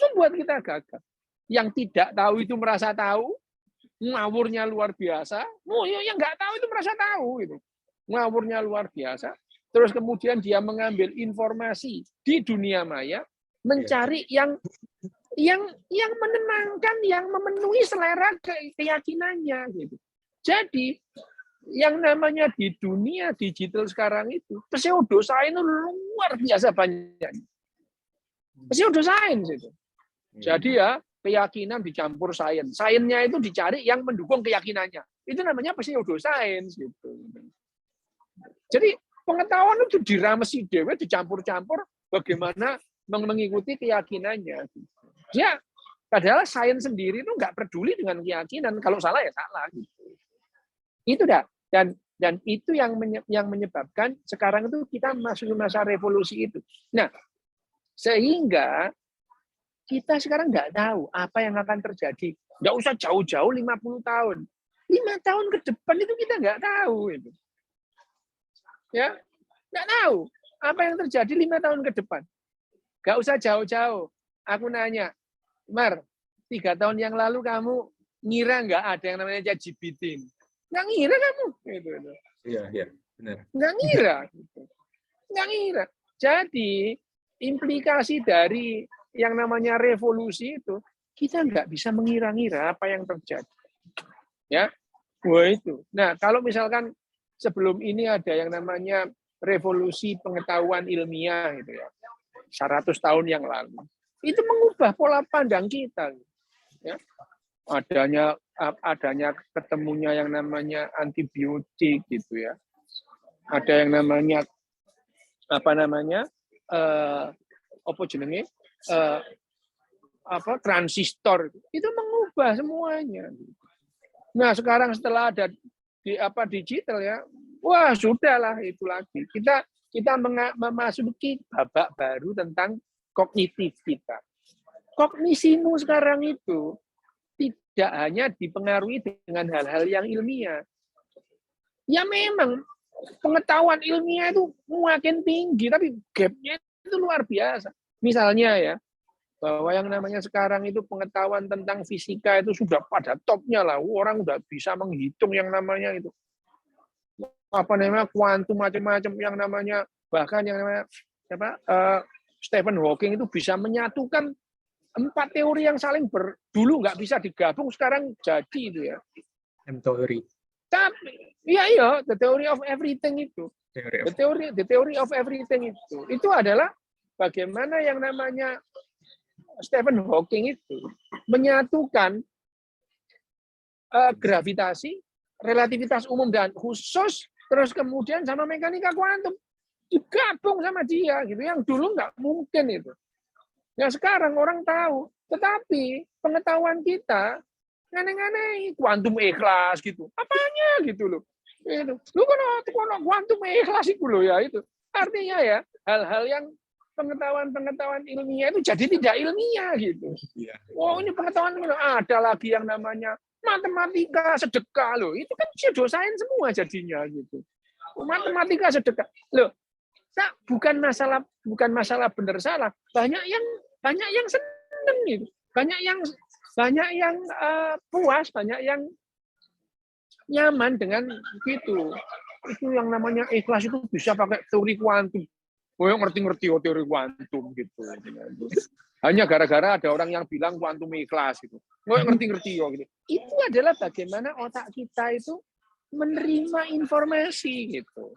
Membuat kita gagap. Yang tidak tahu itu merasa tahu, ngawurnya luar biasa. Yang nggak tahu itu merasa tahu. Gitu. Ngawurnya luar biasa. Terus kemudian dia mengambil informasi di dunia maya, mencari yang menenangkan, yang memenuhi selera keyakinannya. Gitu. Jadi, yang namanya di dunia digital sekarang itu pseudoscience itu luar biasa banyak. Pseudoscience itu. Jadi ya keyakinan dicampur sains. Sainsnya itu dicari yang mendukung keyakinannya. Itu namanya pseudoscience gitu. Jadi pengetahuan itu diramesi dewe, dicampur-campur bagaimana mengikuti keyakinannya. Ya Padahal sains sendiri itu nggak peduli dengan keyakinan. Kalau salah ya salah. Gitu. Itu dah. Dan itu yang menyebabkan sekarang itu kita masuk masa revolusi itu. Nah, sehingga kita sekarang nggak tahu apa yang akan terjadi. Nggak usah jauh-jauh 50 tahun. 5 tahun ke depan itu kita nggak tahu. Itu. Ya, nggak tahu apa yang terjadi 5 tahun ke depan. Nggak usah jauh-jauh. Aku nanya, Mar, 3 tahun yang lalu kamu ngira nggak ada yang namanya ChatGPT? Nggak ngira kamu. Gitu. Iya, benar. Nggak ngira. Gitu. Nggak ngira. Jadi, implikasi dari yang namanya revolusi itu, kita nggak bisa mengira-ngira apa yang terjadi. Ya, wah itu. Nah, kalau misalkan sebelum ini ada yang namanya revolusi pengetahuan ilmiah, gitu ya, 100 tahun yang lalu, itu mengubah pola pandang kita. Ya. Adanya ketemunya yang namanya antibiotik, gitu ya. Ada yang namanya transistor, itu mengubah semuanya. Nah, sekarang setelah ada digital ya, wah sudahlah itu lagi. Kita memasuki babak baru tentang kognitif kita. Kognisimu sekarang itu tidak hanya dipengaruhi dengan hal-hal yang ilmiah. Ya memang pengetahuan ilmiah itu makin tinggi, tapi gap-nya itu luar biasa. Misalnya ya, bahwa yang namanya sekarang itu pengetahuan tentang fisika itu sudah pada topnya lah. Orang udah bisa menghitung yang namanya itu. Kuantum macam-macam yang namanya, bahkan yang namanya Stephen Hawking itu bisa menyatukan 4 teori yang saling dulu nggak bisa digabung, sekarang jadi itu ya. M-theory. Tapi iya, the theory of everything itu. The theory of everything itu adalah bagaimana yang namanya Stephen Hawking itu menyatukan gravitasi, relativitas umum dan khusus, terus kemudian sama mekanika kuantum digabung sama dia gitu. Yang dulu nggak mungkin itu. Nah, sekarang orang tahu, tetapi pengetahuan kita aneh-aneh, kuantum ikhlas gitu. Apanya gitu loh. Itu. Lu kan kuantum ikhlas itu loh ya itu. Artinya ya, hal-hal yang pengetahuan ilmiah itu jadi tidak ilmiah gitu. Oh, ini pengetahuan ada lagi yang namanya matematika sedekah loh. Itu kan pseudosains semua jadinya gitu. Matematika sedekah. Loh, bukan masalah benar salah. Banyak yang seneng gitu. Banyak yang puas, banyak yang nyaman dengan gitu. Itu yang namanya ikhlas itu bisa pakai teori kuantum. Oh, yang ngerti-ngerti teori kuantum gitu. Hanya gara-gara ada orang yang bilang kuantum ikhlas gitu. Oh, yang ngerti-ngerti gitu. Itu adalah bagaimana otak kita itu menerima informasi gitu.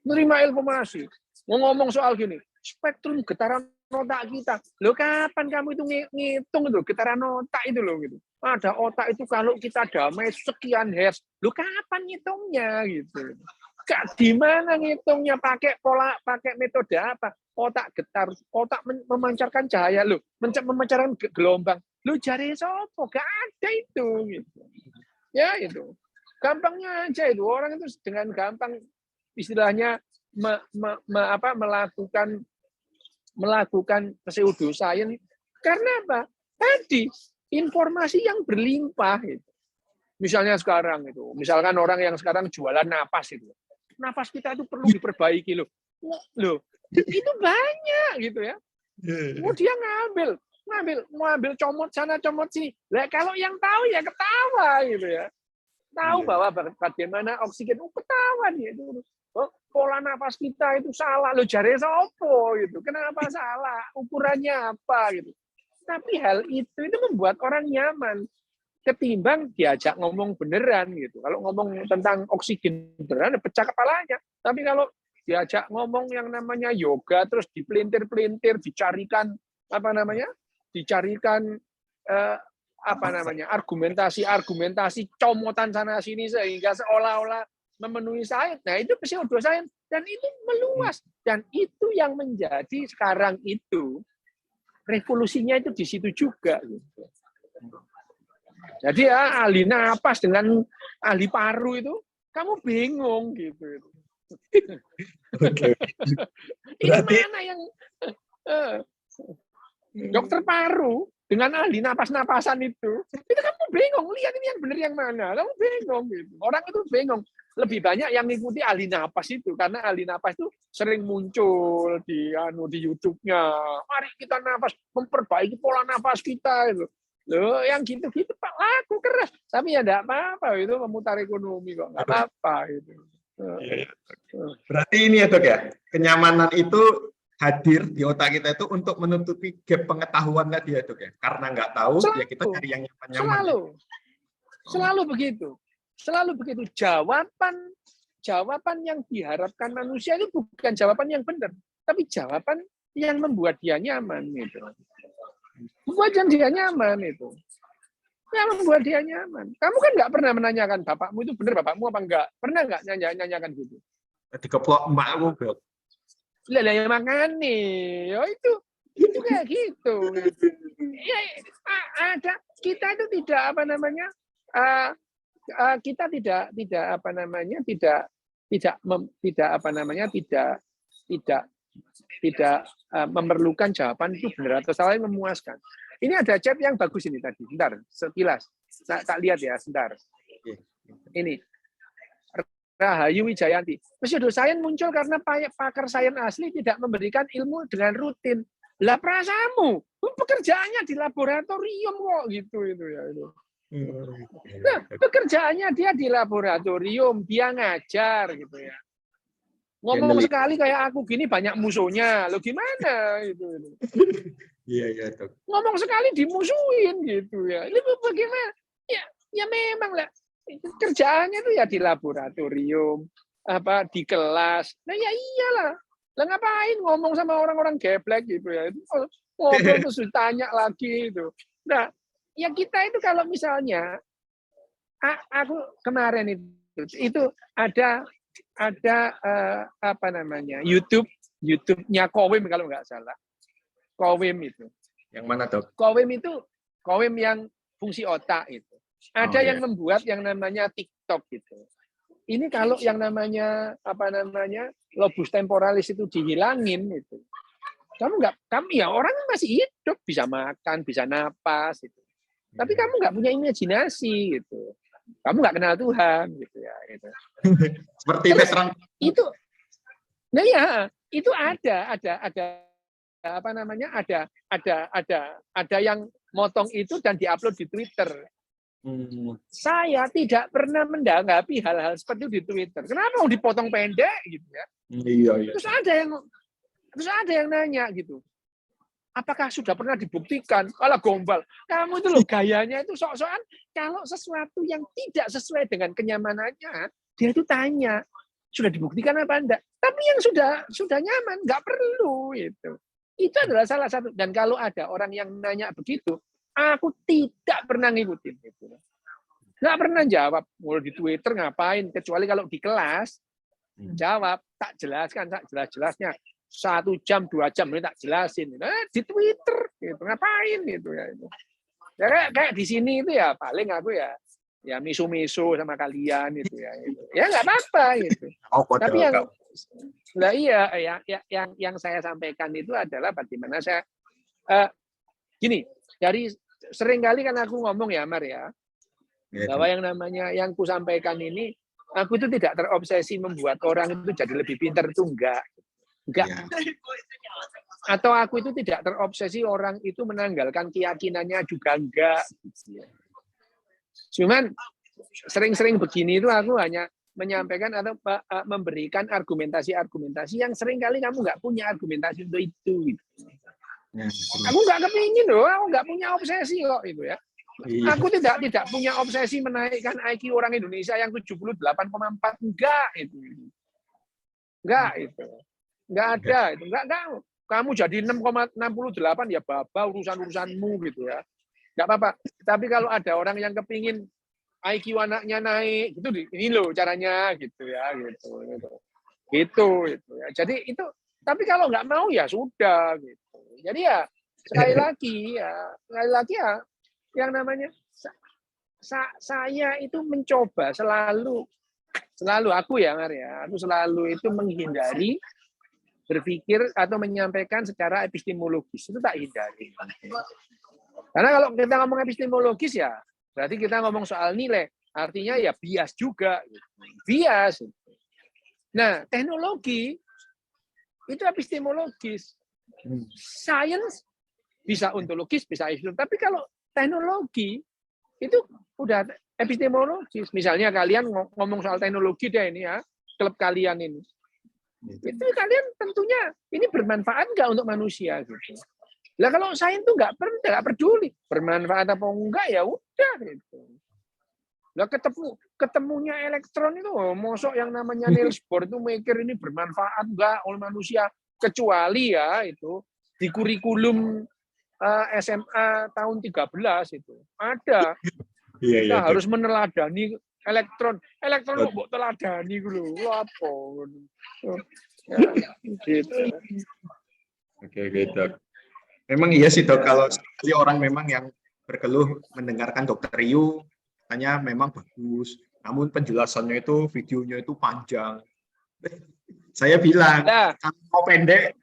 Menerima informasi. Ngomong soal gini, spektrum getaran otak kita. Loh, kapan kamu itu ngitung itu getaran otak itu loh gitu. Ada otak itu kalau kita damai sekian hertz. Loh, kapan ngitungnya gitu. Di mana ngitungnya, pakai metode apa? Otak getar, otak memancarkan cahaya loh, memancarkan gelombang. Loh, jari sopo? Gak ada itu gitu. Ya itu. Gampangnya aja itu, orang itu dengan gampang istilahnya melakukan pseudoscience. Karena apa? Tadi informasi yang berlimpah itu. Misalnya sekarang itu, misalkan orang yang sekarang jualan napas itu. Nafas kita itu perlu diperbaiki loh. Itu banyak gitu ya. Mau dia ngambil comot sana comot sini. Lah kalau yang tahu ya ketawa gitu ya. Tahu bahwa bagaimana oksigen, ketawa dia itu. Pola nafas kita itu salah loh, jare sopo gitu. Kenapa salah? Ukurannya apa gitu. Tapi hal itu membuat orang nyaman ketimbang diajak ngomong beneran gitu. Kalau ngomong tentang oksigen beneran pecah kepalanya. Tapi kalau diajak ngomong yang namanya yoga terus dipelintir-pelintir, dicarikan argumentasi comotan sana sini sehingga seolah-olah memenuhi sains. Nah, itu pseudosains dan itu meluas dan itu yang menjadi sekarang itu revolusinya itu di situ juga gitu. Jadi ya ahli napas dengan ahli paru itu kamu bingung gitu. Oke. Ini Berarti mana yang dokter paru dengan ahli napas-napasan itu kamu bingung, lihat ini yang benar yang mana, kamu bingung gitu. Orang itu bingung. Lebih banyak yang ngikuti ahli napas itu karena ahli napas itu sering muncul di YouTube-nya. Mari kita napas, memperbaiki pola napas kita itu. Loh, yang gitu-gitu Pak laku keras, tapi ya enggak apa-apa itu memutar ekonomi kok, enggak apa-apa itu. Berarti ini ya Dok ya, kenyamanan itu hadir di otak kita itu untuk menutupi gap pengetahuan tadi ya Dok ya. Karena nggak tahu, ya kita cari yang nyaman-nyaman. Selalu begitu. Selalu begitu. Jawaban yang diharapkan manusia itu bukan jawaban yang benar, tapi jawaban yang membuat dia nyaman itu. Membuat dia nyaman itu. Yang membuat dia nyaman. Kamu kan nggak pernah menanyakan bapakmu itu benar bapakmu apa enggak? Pernah nggak nanyakan gitu? Dikeplok emakmu, Dok. Lah ya makane, ya itu kayak gitu. Ya, ada kita itu tidak apa namanya kita tidak memerlukan jawaban itu benar atau salah yang memuaskan. Ini ada chat yang bagus ini tadi. Bentar, sekilas. Tak lihat ya, sebentar. Ini. Rahayu Wijayanti. Pseudosains muncul karena pakar sains asli tidak memberikan ilmu dengan rutin. Lah perasamu, pekerjaannya di laboratorium kok gitu itu ya itu. Nah, pekerjaannya dia di laboratorium, dia ngajar gitu ya. Ngomong sekali kayak aku gini banyak musuhnya. Lo gimana itu? Iya, Dok. Ngomong sekali dimusuhin gitu ya. Ini bagaimana? Ya memang lah. Kerjaannya itu ya di laboratorium, di kelas. Nah ya iyalah. Lah ngapain ngomong sama orang-orang geblek gitu ya. Itu ngobrol terus ditanya lagi itu. Nah, ya kita itu kalau misalnya aku kemarin itu ada YouTube-nya Kowim kalau nggak salah. Kowim itu. Yang mana, Dok? Kowim yang fungsi otak itu. Ada yang membuat yang namanya TikTok gitu. Ini kalau yang namanya lobus temporalis itu dihilangin itu. Kamu ya orang masih hidup, bisa makan, bisa napas gitu. Tapi kamu nggak punya imajinasi gitu. Kamu nggak kenal Tuhan gitu ya gitu. Seperti veteran itu. Nah ya, itu ada yang motong itu dan diupload di Twitter. Saya tidak pernah menanggapi hal-hal seperti itu di Twitter. Kenapa mau dipotong pendek gitu ya? Iya. Terus ada yang nanya gitu. Apakah sudah pernah dibuktikan? Kalau gombal, kamu itu loh gayanya itu sok-sokan. Kalau sesuatu yang tidak sesuai dengan kenyamanannya, dia itu tanya sudah dibuktikan apa enggak? Tapi yang sudah nyaman nggak perlu itu. Itu adalah salah satu. Dan kalau ada orang yang nanya begitu, aku tidak pernah ngikutin itu. Nggak pernah jawab. Mulai di Twitter ngapain? Kecuali kalau di kelas jawab, tak jelaskan, tak jelas-jelasnya. 1 jam, 2 jam ini tak jelasin. Nah, di Twitter gitu ngapain gitu ya itu. Ya, kayak di sini itu ya paling aku ya misu-misu sama kalian itu ya. Itu. Ya nggak apa-apa gitu. Tapi yang saya sampaikan itu adalah bagaimana saya gini, dari sering kali kan aku ngomong ya Mar ya, bahwa yang namanya yang ku sampaikan ini, aku itu tidak terobsesi membuat orang itu jadi lebih pintar itu enggak. Atau aku itu tidak terobsesi orang itu menanggalkan keyakinannya juga enggak. Cuman sering-sering begini itu aku hanya menyampaikan atau memberikan argumentasi-argumentasi yang seringkali kamu nggak punya argumentasi untuk itu. Gitu. Aku nggak kepingin loh, aku nggak punya obsesi kok itu ya. Aku tidak punya obsesi menaikkan IQ orang Indonesia yang 78,4 enggak itu. Enggak itu. Enggak ada itu. Enggak. Kamu jadi 6,68 ya baba urusan-urusanmu gitu ya. Enggak apa-apa. Tapi kalau ada orang yang kepingin IQ anaknya naik, gitu ini loh caranya gitu ya gitu ya. Jadi itu tapi kalau nggak mau ya sudah gitu. Jadi ya sekali lagi ya yang namanya saya itu mencoba selalu aku ya Maria, aku selalu itu menghindari berpikir atau menyampaikan secara epistemologis, itu tak hindari. Karena kalau kita ngomong epistemologis ya berarti kita ngomong soal nilai, artinya ya bias juga, bias. Nah, teknologi itu epistemologis, science bisa ontologis, bisa epistemologis. Tapi kalau teknologi itu udah epistemologis. Misalnya kalian ngomong soal teknologi deh ini ya, klub kalian ini. Itu kalian tentunya ini bermanfaat nggak untuk manusia gitu. Lah kalau sains itu nggak peduli bermanfaat apa enggak ya udah gitu. Lah ketemunya elektron itu mosok yang namanya Niels Bohr itu mikir ini bermanfaat enggak oleh manusia, kecuali ya itu di kurikulum SMA tahun 13 itu ada. Kita harus meneladani elektron kok teladani gitu apa gitu. Oke, Dok. Memang iya sih, Dok, kalau sekali orang memang yang berkeluh mendengarkan Dokter Ryu katanya memang bagus, namun penjelasannya itu videonya itu panjang. Saya bilang, kalau mau pendek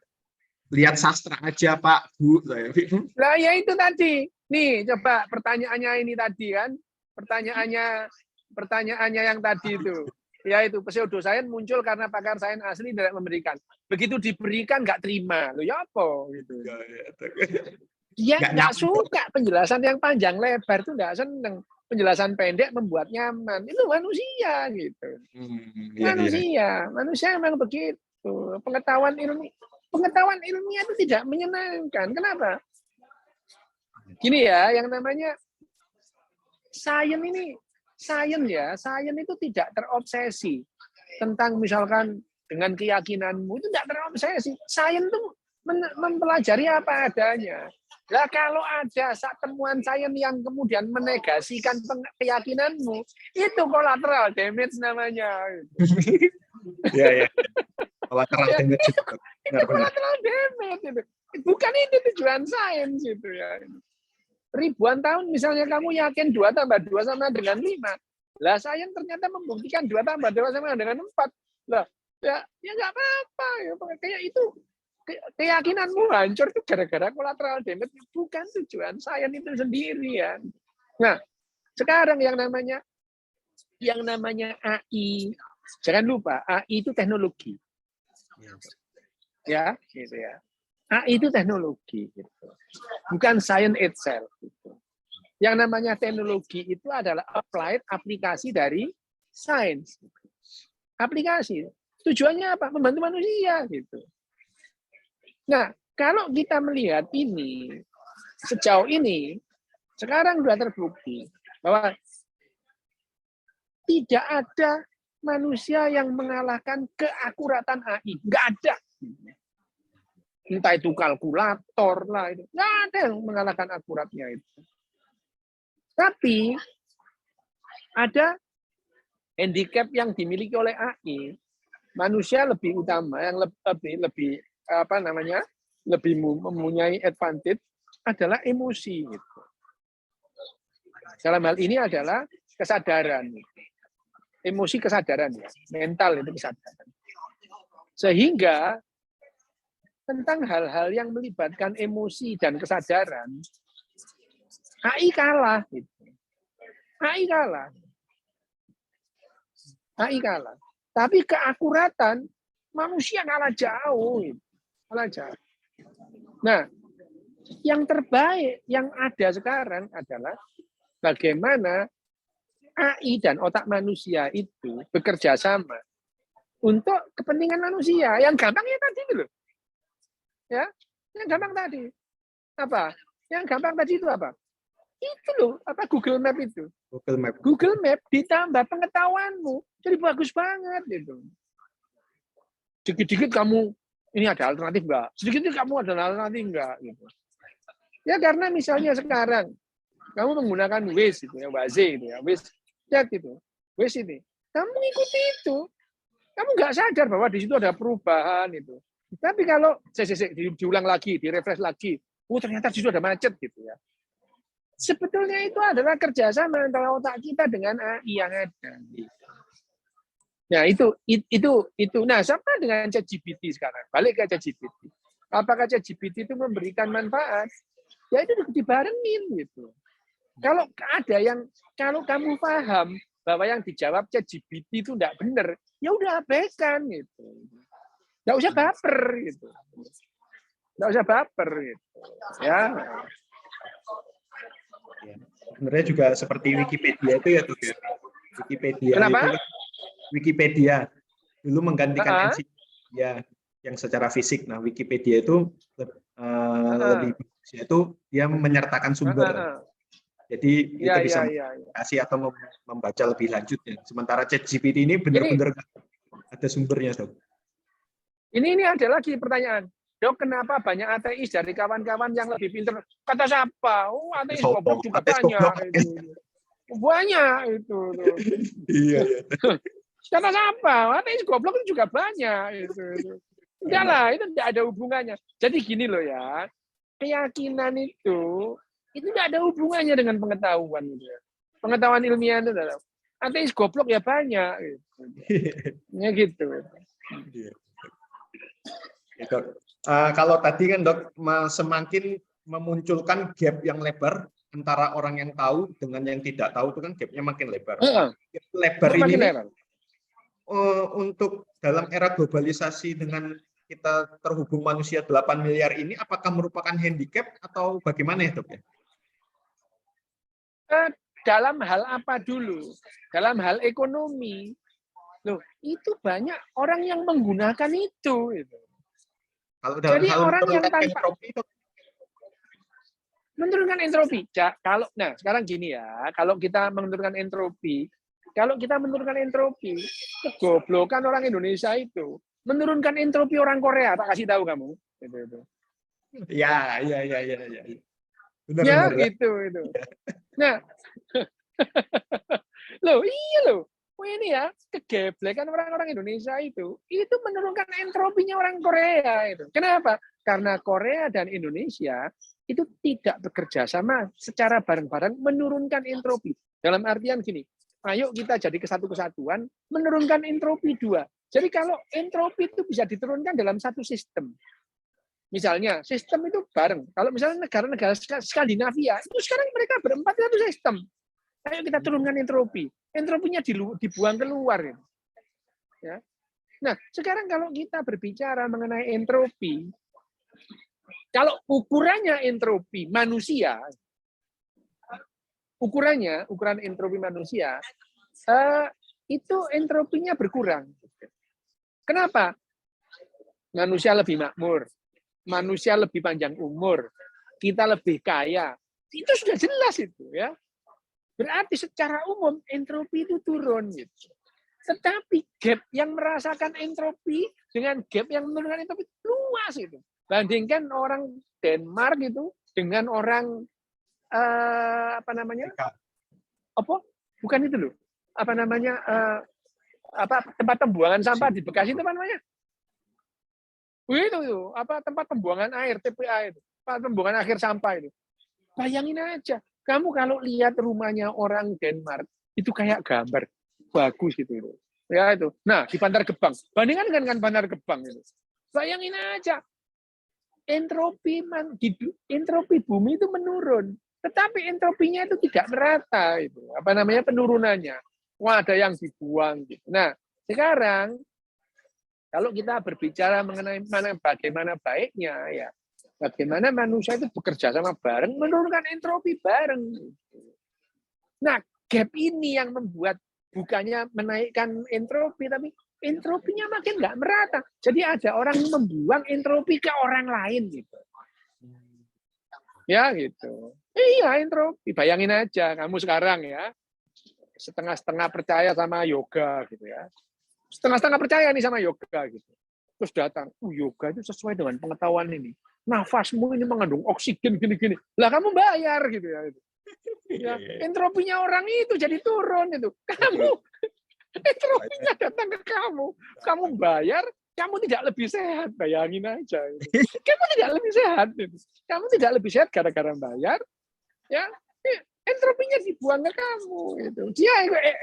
lihat sastra aja, Pak, Bu. Nah, ya itu tadi. Nih, coba pertanyaannya ini tadi kan. Pertanyaannya yang tadi itu. Yaitu pseudoscience muncul karena pakar sains asli tidak memberikan. Begitu diberikan nggak terima. Loh ya apa gitu. Dia nggak suka penjelasan yang panjang lebar itu nggak seneng. Penjelasan pendek membuat nyaman. Itu manusia gitu. Manusia memang begitu. Pengetahuan ilmiah itu tidak menyenangkan. Kenapa? Gini ya, yang namanya sains itu tidak terobsesi tentang misalkan dengan keyakinanmu, itu tidak terobsesi. Sains itu mempelajari apa adanya. Lah kalau ada temuan sains yang kemudian menegasikan keyakinanmu, itu collateral damage namanya. Iya. Collateral damage. Itu collateral damage itu. Bukan itu tujuan sains itu ya. Ribuan tahun misalnya kamu yakin 2 tambah 2 sama dengan 5. Lah sains ternyata membuktikan 2 tambah 2 sama dengan 4. Lah ya nggak apa-apa ya. Kayak itu keyakinanmu hancur itu gara-gara collateral damage, bukan tujuan sains itu sendiri ya. Nah, sekarang yang namanya AI, jangan lupa AI itu teknologi. Ya, gitu ya. AI itu teknologi, gitu. Bukan science itself. Gitu. Yang namanya teknologi itu adalah aplikasi dari sains. Aplikasi. Tujuannya apa? Membantu manusia. Gitu. Nah, kalau kita melihat ini, sejauh ini, sekarang sudah terbukti bahwa tidak ada manusia yang mengalahkan keakuratan AI. Nggak ada. Entah itu kalkulator lah, itu nggak ada yang mengalahkan akuratnya itu. Tapi ada handicap yang dimiliki oleh AI. Manusia lebih utama, yang lebih lebih mempunyai advantage adalah emosi. Gitu. Dalam hal ini adalah kesadaran, emosi kesadaran ya, mental itu kesadaran. Sehingga tentang hal-hal yang melibatkan emosi dan kesadaran, AI kalah. Gitu. AI kalah. Tapi keakuratan manusia kalah jauh. Gitu. Kalah jauh. Nah, yang terbaik yang ada sekarang adalah bagaimana AI dan otak manusia itu bekerja sama untuk kepentingan manusia. Yang gampangnya tadi itu loh. Ya, yang gampang tadi. Apa? Yang gampang tadi itu apa? Itu loh, Google Map itu. Google Map ditambah pengetahuanmu. Jadi bagus banget gitu. Dikit-dikit kamu ini ada alternatif enggak? Sedikit kamu ada alternatif enggak gitu. Ya karena misalnya sekarang kamu menggunakan Waze gitu ya, Waze gitu ya. Waze chat gitu. Waze ini. Kamu ikuti itu. Kamu nggak sadar bahwa di situ ada perubahan itu. Tapi kalau diulang lagi, direfresh lagi, ternyata di situ ada macet gitu ya. sebetulnya itu adalah kerjasama antara otak kita dengan AI yang ada. Nah, itu. Nah, sama dengan ChatGPT sekarang. Balik ke ChatGPT. Apakah ChatGPT itu memberikan manfaat? Ya itu dibarengin gitu. Kalau kamu paham bahwa yang dijawab ChatGPT itu enggak benar, ya udah abaikan gitu. Enggak usah baper gitu. Enggak usah baper gitu. Ya. Sebenarnya juga seperti Wikipedia itu ya, Dok ya. Wikipedia Kenapa? itu Wikipedia dulu menggantikan ensiklopedia yang secara fisik. Nah, Wikipedia itu lebih bagus, yaitu dia menyertakan sumber. Jadi kita bisa kasih atau membaca lebih lanjut ya. Sementara ChatGPT ini benar-benar ada sumbernya, Dok. Ini ada lagi pertanyaan. Dok, kenapa banyak ateis dari kawan-kawan yang lebih pintar? Kata siapa? Oh, ateis goblok juga banyak. Banyak itu. Iya. Kata siapa? Ateis goblok itu juga banyak. Enggak lah, itu tidak ada hubungannya. Jadi gini loh ya, keyakinan itu tidak ada hubungannya dengan pengetahuan. Pengetahuan ilmiah itu adalah ateis goblok ya banyak. Ya gitu. Kalau tadi kan Dok semakin memunculkan gap yang lebar antara orang yang tahu dengan yang tidak tahu itu kan gapnya makin lebar. Gap lebar ini untuk dalam era globalisasi dengan kita terhubung manusia 8 miliar ini, apakah merupakan handicap atau bagaimana ya, Dok? Dalam hal apa dulu? Dalam hal ekonomi. Loh, itu banyak orang yang menggunakan itu. Kalau dalam hal orang yang tanpa entropi itu menurunkan entropi. Nah, sekarang gini ya, kalau kita menurunkan entropi, kegoblokan orang Indonesia itu menurunkan entropi orang Korea, tak kasih tahu kamu. Itu. Ya. Benar, ya, benar. itu. Nah, iya loh. Ini ya, kegeblekan orang-orang Indonesia itu menurunkan entropinya orang Korea itu. Kenapa? Karena Korea dan Indonesia itu tidak bekerja sama secara bareng-bareng menurunkan entropi. Dalam artian gini, ayo kita jadi kesatuan, menurunkan entropi 2. Jadi kalau entropi itu bisa diturunkan dalam satu sistem. Misalnya, sistem itu bareng. Kalau misalnya negara-negara Skandinavia, itu sekarang mereka berempat satu sistem. Ayo kita turunkan entropi. Entropinya dibuang keluar. Ya. Nah, sekarang kalau kita berbicara mengenai entropi, kalau ukuran entropi manusia, ukuran entropi manusia, itu entropinya berkurang. Kenapa? Manusia lebih makmur, manusia lebih panjang umur, kita lebih kaya. Itu sudah jelas itu ya. Berarti secara umum entropi itu turun gitu. Tetapi gap yang merasakan entropi dengan gap yang menurunkan entropi luas itu. Bandingkan orang Denmark itu dengan orang bukan itu loh. Tempat pembuangan sampah di Bekasi itu apa namanya? Itu tempat pembuangan air TPA itu. Tempat pembuangan akhir sampah itu. Bayangin aja. Kamu kalau lihat rumahnya orang Denmark, itu kayak gambar. Bagus gitu. Ya itu. Nah, di Bantar Gebang. Bandingkan dengan Bantar Gebang itu. Bayangin aja. Entropi bumi itu menurun. Tetapi entropinya itu tidak merata. Penurunannya. Wah, ada yang dibuang. Gitu. Nah, sekarang, kalau kita berbicara mengenai bagaimana baiknya, ya bagaimana manusia itu bekerja sama bareng, menurunkan entropi bareng. Nah, gap ini yang membuat bukannya menaikkan entropi, tapi entropinya makin nggak merata. Jadi ada orang membuang entropi ke orang lain gitu. Ya gitu. Iya entropi. Bayangin aja kamu sekarang ya setengah-setengah percaya sama yoga gitu ya. Setengah-setengah percaya nih sama yoga gitu. Terus datang, yoga itu sesuai dengan pengetahuan ini. Nafasmu ini mengandung oksigen gini-gini. Lah kamu bayar gitu ya. Ya, entropinya orang itu jadi turun itu. Kamu entropinya datang ke kamu. Kamu bayar, kamu tidak lebih sehat. Bayangin aja. Kamu tidak lebih sehat. Kamu tidak lebih sehat gara-gara bayar. Ya, entropinya dibuang ke kamu gitu. Dia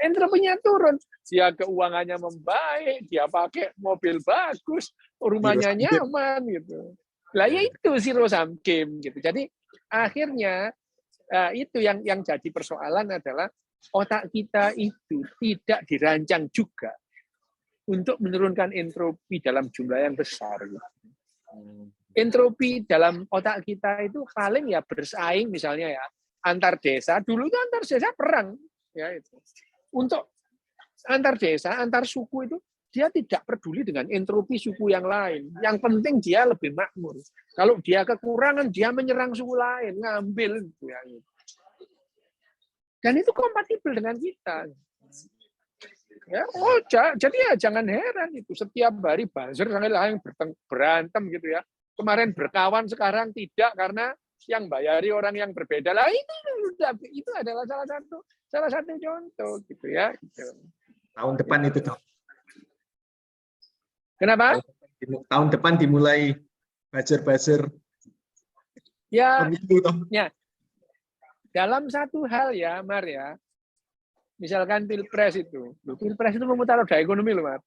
entropinya turun, dia keuangannya membaik, dia pakai mobil bagus, rumahnya nyaman gitu. Lah ya itu zero sum game gitu. Jadi akhirnya itu yang jadi persoalan adalah otak kita itu tidak dirancang juga untuk menurunkan entropi dalam jumlah yang besar. Gitu. Entropi dalam otak kita itu paling ya bersaing misalnya ya antar desa. Dulu itu antar desa perang ya itu. Untuk antar desa, antar suku itu dia tidak peduli dengan entropi suku yang lain. Yang penting dia lebih makmur. Kalau dia kekurangan, dia menyerang suku lain, ngambil. Ya. Dan itu kompatibel dengan kita. Ya, jadi ya jangan heran itu setiap hari buzzer sampai yang berantem gitu ya. Kemarin berkawan, sekarang tidak karena yang bayari orang yang berbeda. Lah itu adalah salah satu contoh gitu ya. Gitu. Tahun depan itu tuh. Kenapa? Tahun depan dimulai buzzer-buzzer ya, pemilu toh. Ya. Dalam satu hal ya, Mar ya. Misalkan Pilpres itu memutar roda ekonomi loh, Mar.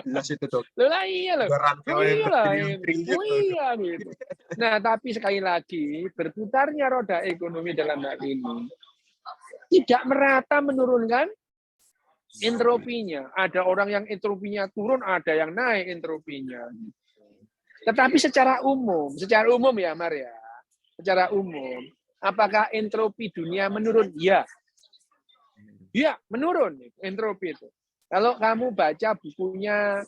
Jelas itu tuh. Lah iya loh. Iya gitu. Nah, tapi sekali lagi berputarnya roda ekonomi dalam hal ini tidak merata menurunkan entropinya. Ada orang yang entropinya turun, ada yang naik entropinya. Tetapi secara umum ya Mar ya, secara umum, apakah entropi dunia menurun? Ya, menurun entropi itu. Kalau kamu baca bukunya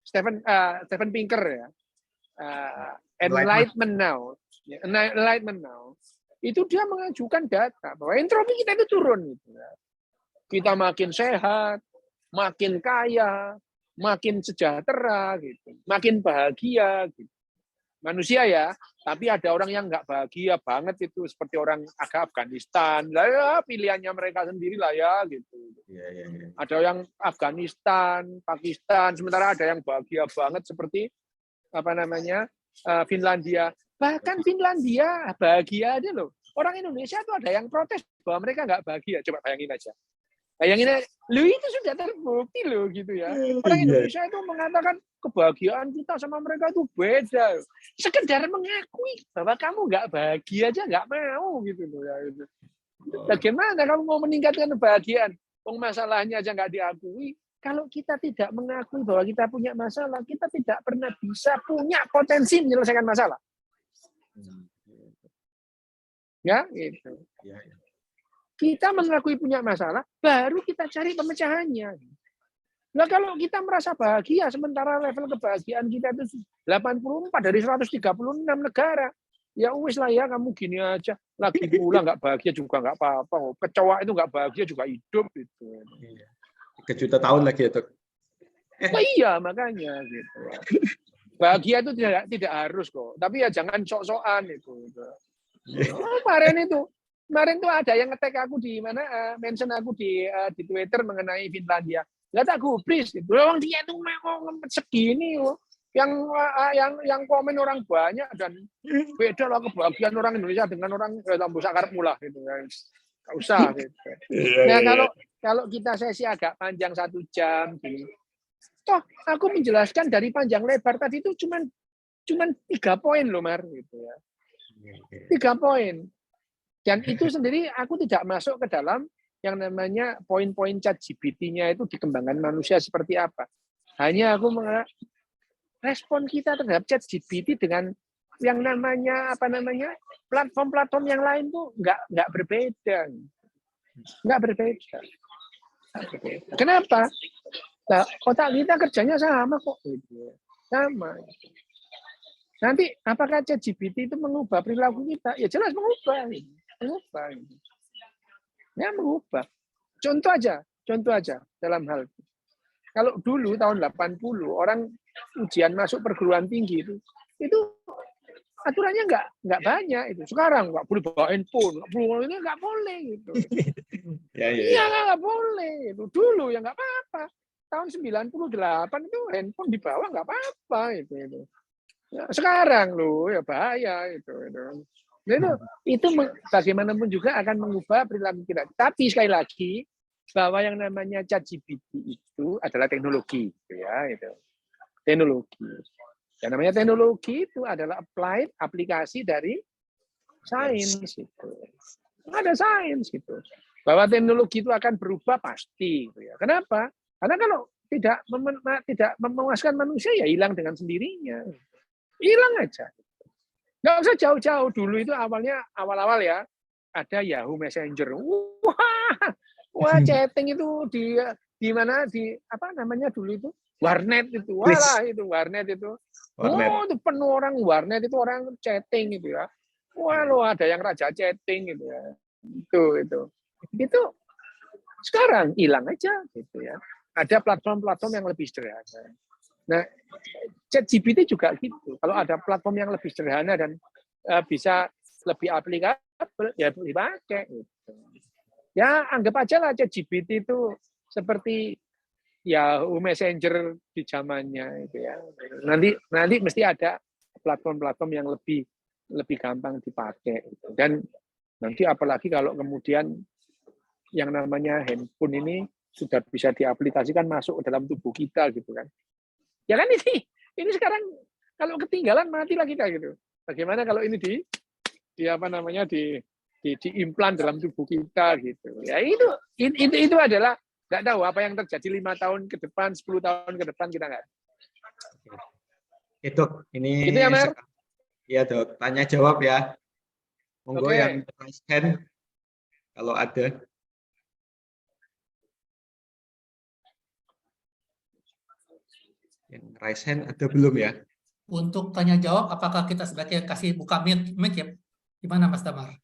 Steven Pinker ya, Enlightenment Now, itu dia mengajukan data bahwa entropi kita itu turun. Gitu ya. Kita makin sehat, makin kaya, makin sejahtera, gitu, makin bahagia. Gitu. Manusia ya, tapi ada orang yang nggak bahagia banget itu, seperti orang Afghanistan. Lah ya pilihannya mereka sendiri lah ya, gitu. Ya. Ada yang Afghanistan, Pakistan, sementara ada yang bahagia banget seperti Finlandia. Bahkan Finlandia bahagia aja loh. Orang Indonesia tuh ada yang protes bahwa mereka nggak bahagia. Coba bayangin aja. Lu itu sudah terbukti loh gitu ya. Orang Indonesia itu mengatakan kebahagiaan kita sama mereka itu beda. Sekedar mengakui bahwa kamu nggak bahagia aja nggak mau gitu loh ya. Bagaimana kamu mau meningkatkan kebahagiaan? Masalahnya aja nggak diakui. Kalau kita tidak mengakui bahwa kita punya masalah, kita tidak pernah bisa punya potensi menyelesaikan masalah. Ya, gitu. Ya. Kita mengakui punya masalah, baru kita cari pemecahannya. Nah, kalau kita merasa bahagia, sementara level kebahagiaan kita itu 84 dari 136 negara, ya wis lah ya, kamu gini aja. Lagi pula nggak bahagia juga nggak apa-apa. Kecoa itu nggak bahagia juga hidup. Gitu. 3 juta tahun lagi itu. Nah, iya, makanya. Gitu. Bahagia itu tidak harus kok. Tapi ya jangan sok-sokan itu. Kemarin tuh ada yang nge-tag aku di mana, mention aku di Twitter mengenai Finlandia. Nggak tak gubris gitu. Orang dia tuh mau segini loh. Yang komen orang banyak dan beda lah kebahagiaan orang Indonesia dengan orang Lambu Sakar Mula gitu. Nggak usah gitu. Nah, kalau kita sesi agak panjang 1 jam gitu. Toh aku menjelaskan dari panjang lebar tadi itu cuman 3 poin loh, Mar gitu ya. 3 poin. Dan itu sendiri aku tidak masuk ke dalam yang namanya poin-poin ChatGPT-nya itu dikembangkan manusia seperti apa. Hanya aku respon kita terhadap ChatGPT dengan yang namanya platform-platform yang lain tuh nggak berbeda. Nggak berbeda. Kenapa? Nah, otak kita kerjanya sama kok. Sama. Nanti apakah ChatGPT itu mengubah perilaku kita? Ya jelas mengubah. Mengubah. Contoh aja dalam hal itu. Kalau dulu tahun 80 orang ujian masuk perguruan tinggi itu aturannya nggak banyak itu. Sekarang nggak boleh bawa handphone, nggak boleh gitu. Iya nggak boleh itu. Dulu ya nggak apa-apa. Tahun 98 itu handphone dibawa nggak apa-apa itu. Ya, sekarang loh ya bahaya itu. Nah, itu bagaimanapun juga akan mengubah perilaku kita. Tapi sekali lagi bahwa yang namanya ChatGPT itu adalah teknologi, gitu ya, itu teknologi. Yang namanya teknologi itu adalah applied aplikasi dari sains itu. Ada sains gitu. Bahwa teknologi itu akan berubah pasti, gitu ya. Kenapa? Karena kalau tidak memuaskan manusia ya hilang dengan sendirinya. Hilang aja. Nggak usah jauh-jauh. Dulu itu awal-awal ya, ada Yahoo Messenger. Wah, chatting itu di mana, di apa namanya dulu itu? Warnet itu. Walah itu warnet itu. Oh, itu penuh orang warnet itu, orang chatting gitu ya. Wah, lo ada yang raja chatting gitu ya. Itu sekarang hilang aja gitu ya. Ada platform-platform yang lebih sederhana. Nah, ChatGPT juga gitu. Kalau ada platform yang lebih sederhana dan bisa lebih aplikabel, ya dipakai. Gitu. Ya, anggap aja lah ChatGPT itu seperti Yahoo Messenger di zamannya itu ya. Nanti mesti ada platform-platform yang lebih gampang dipakai. Gitu. Dan nanti apalagi kalau kemudian yang namanya handphone ini sudah bisa diaplikasikan masuk ke dalam tubuh kita gitu kan. Ya kan ini sekarang kalau ketinggalan matilah kita gitu. Bagaimana kalau ini diimplan dalam tubuh kita gitu. Ya itu adalah nggak tahu apa yang terjadi 5 tahun ke depan, 10 tahun ke depan kita nggak. Itu ini Itu ya, Mer? Iya, Dok. Tanya jawab ya. Monggo Oke. yang raise hand kalau ada. Yang raise hand ada belum ya? Untuk tanya jawab, apakah kita sebaiknya kasih buka mic ya? Gimana Mas Damar?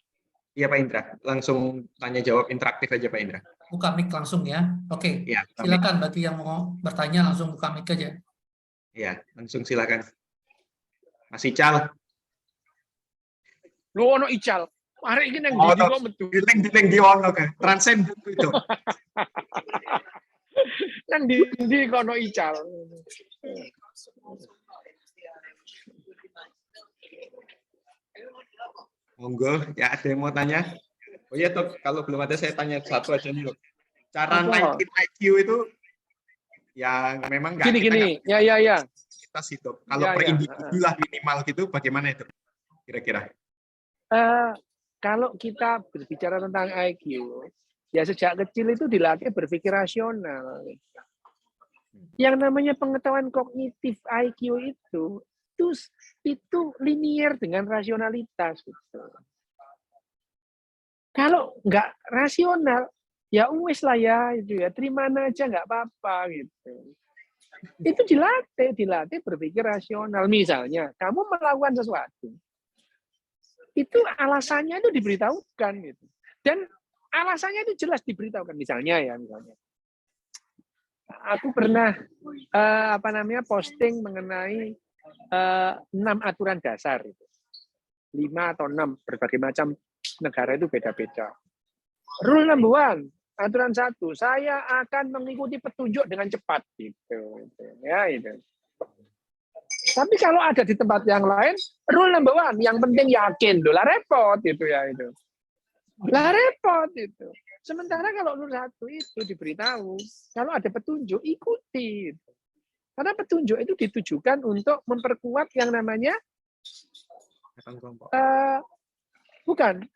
Iya Pak Indra, langsung tanya jawab interaktif aja Pak Indra. Buka mic langsung ya. Oke, Iya, silakan bagi yang mau bertanya langsung buka mic aja. Iya, langsung silakan. Mas Ical. Lu ono Ical. Hari ini yang di kok metu. Diling di ono ke. Transcend itu. Yang di kok ono Ical. Monggo, ya ada yang mau tanya? Oh iya, Dok, kalau belum ada saya tanya satu aja nih, Dok. Cara naikin IQ itu yang memang nggak Gini. Ya. Kita sih, Dok. Kalau per individu lah minimal gitu, bagaimana itu kira-kira? Kalau kita berbicara tentang IQ, ya sejak kecil itu dilatih berpikir rasional. Yang namanya pengetahuan kognitif IQ itu linier dengan rasionalitas. Gitu. Kalau nggak rasional, ya wes lah ya, itu ya terima aja nggak apa-apa gitu. Itu dilatih berpikir rasional. Misalnya, kamu melakukan sesuatu, itu alasannya itu diberitahukan gitu. Dan alasannya itu jelas diberitahukan. Misalnya, aku pernah posting mengenai 6 aturan dasar, 5 atau 6 berbagai macam negara itu beda-beda. Rule number 1, aturan 1, saya akan mengikuti petunjuk dengan cepat gitu. Ya itu. Tapi kalau ada di tempat yang lain, rule number 1, yang penting yakin, lah repot gitu ya itu. Lah repot itu. Sementara kalau rule 1 itu diberitahu, kalau ada petunjuk ikuti. Karena petunjuk itu ditujukan untuk memperkuat yang namanya bukan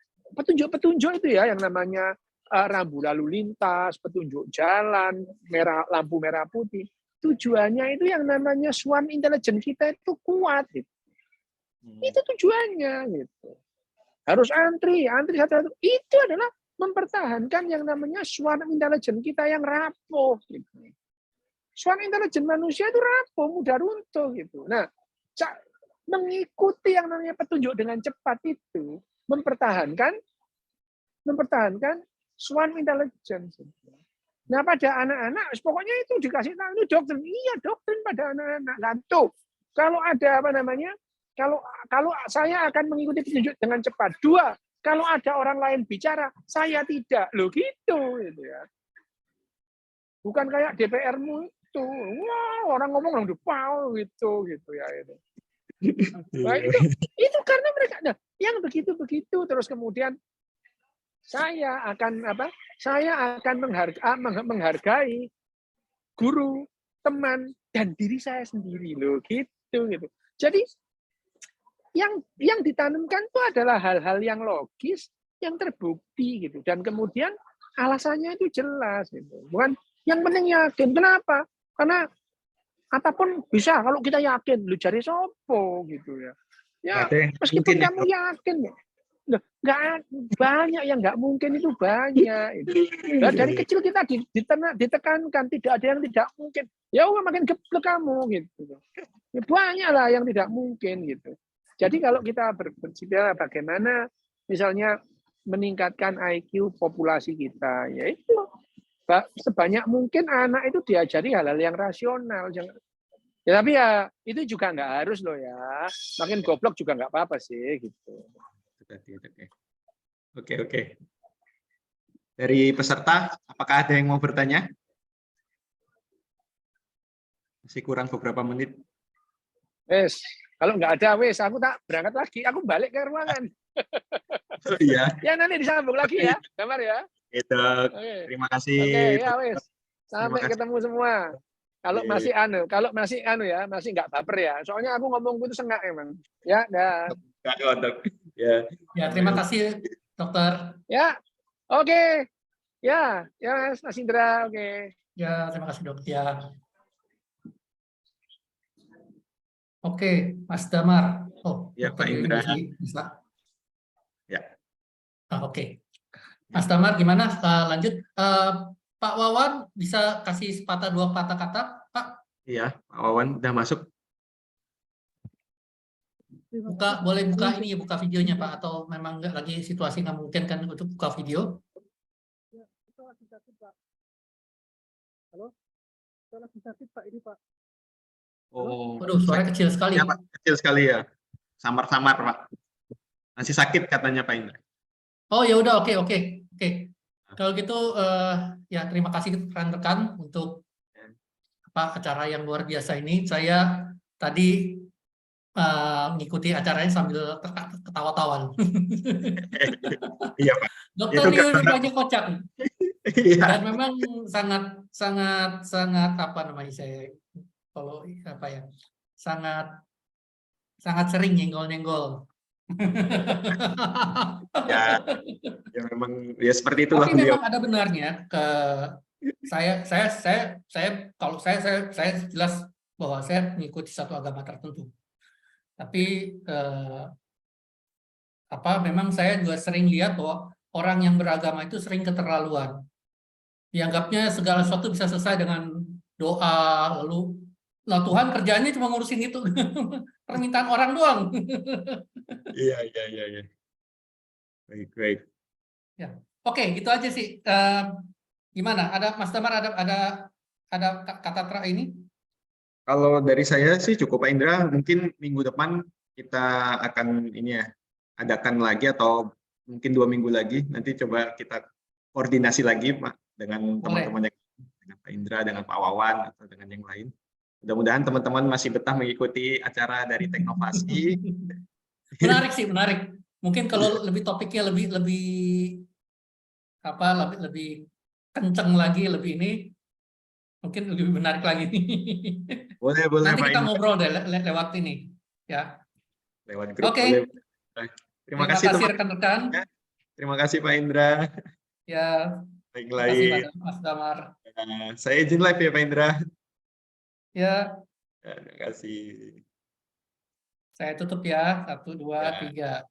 petunjuk itu ya yang namanya rambu lalu lintas, petunjuk jalan, lampu merah putih. Tujuannya itu yang namanya swarm intelijen kita itu kuat. Gitu. Itu tujuannya. Gitu. Harus antri satu-satu. Itu adalah mempertahankan yang namanya swarm intelijen kita yang rapuh. Gitu. Swarm intelijen manusia itu rapuh, mudah runtuh. Gitu. Nah, mengikuti yang namanya petunjuk dengan cepat itu mempertahankan swarm intelligence. Nah, pada anak-anak pokoknya itu dikasih tahu itu doktrin. Iya, doktrin pada anak-anak. Nah, tuh, kalau ada kalau saya akan mengikuti petunjuk dengan cepat. 2, kalau ada orang lain bicara, saya tidak. Loh gitu ya. Bukan kayak DPR-mu itu. Wah, orang ngomong langsung depau gitu ya itu. Nah, itu karena mereka yang begitu-begitu terus kemudian saya akan menghargai guru, teman, dan diri saya sendiri loh, gitu. Jadi yang ditanamkan itu adalah hal-hal yang logis, yang terbukti gitu, dan kemudian alasannya itu jelas gitu. Bukan yang penting yakin. Kenapa? Karena apapun bisa kalau kita yakin. Lu cari sopo gitu ya. Ya, meskipun kamu yakin ya. Loh, nggak banyak yang nggak mungkin itu banyak. Nah, dari kecil kita ditekankan tidak ada yang tidak mungkin. Ya Allah makin geblek kamu gitu. Ya, banyak lah yang tidak mungkin gitu. Jadi kalau kita berbicara bagaimana misalnya meningkatkan IQ populasi kita, yaitu sebanyak mungkin anak itu diajari hal-hal yang rasional. Ya tapi ya itu juga nggak harus loh ya. Makin goblok juga nggak apa-apa sih gitu. Oke. Dari peserta, apakah ada yang mau bertanya? Masih kurang beberapa menit. Wes, kalau nggak ada wes, aku tak berangkat lagi. Aku balik ke ruangan. Oh, iya. Ya nanti disambung lagi ya, Damar ya. Itu. Oke. Terima kasih. Oke, ya wes. Sampai ketemu semua. Kalau masih masih nggak baper ya. Soalnya aku ngomongku itu sengak emang. Ya, dah. Ya. Ya, terima kasih dokter. Ya, oke. Ya, Mas Indra, oke. Ya, terima kasih dok. Ya. Oke, Mas Damar. Oh, Ya, dokter Pak Indra. bisa. Ya. Oke. Mas Damar, gimana? Lanjut. Pak Wawan bisa kasih sepatah dua patah kata, Pak? Iya, Pak Wawan udah masuk. Boleh buka ini, buka videonya Pak, atau memang nggak lagi situasi nggak mungkin kan untuk buka video? Halo, saya lagi sakit Pak ini Pak. Oh, waduh, suara kecil sekali. Ya, Pak, kecil sekali ya. Samar-samar Pak. Masih sakit katanya Pak Indra. Oh ya udah, oke. Kalau gitu ya terima kasih rekan-rekan untuk acara yang luar biasa ini. Saya tadi mengikuti acaranya sambil ketawa-tawan. Iya Pak. Dokter Rio rupanya kocak. Iya. Dan memang sangat apa namanya saya kalau apa ya sangat sering nyenggol-nyenggol. Ya memang ya seperti itulah Tapi beliau. memang ada benarnya saya jelas bahwa saya mengikuti satu agama tertentu. Tapi memang saya juga sering lihat bahwa orang yang beragama itu sering keterlaluan. Dianggapnya segala sesuatu bisa selesai dengan doa, lalu Tuhan kerjanya cuma ngurusin itu. Permintaan orang doang. Iya. Baik. Ya. Oke, gitu aja sih. Gimana? Ada Mas Damar ada kata terakhir ini? Kalau dari saya sih cukup Pak Indra. Mungkin minggu depan kita akan adakan lagi atau mungkin 2 minggu lagi. Nanti coba kita koordinasi lagi Pak dengan teman-teman dengan Pak Indra, dengan Pak Wawan atau dengan yang lain. Mudah-mudahan teman-teman masih betah mengikuti acara dari Teknovasi. Menarik. Mungkin kalau lebih topiknya lebih kenceng lagi, lebih ini mungkin lebih menarik lagi. Boleh Nanti Pak kita Indra. ngobrol deh lewat ini, ya. Lewat grup. Oke. Terima kasih rekan-rekan. Terima kasih Pak Indra. Ya. Terima kasih Mas Damar. Saya izin live ya Pak Indra. Ya. Terima kasih. Saya tutup ya. 1, 2, 3.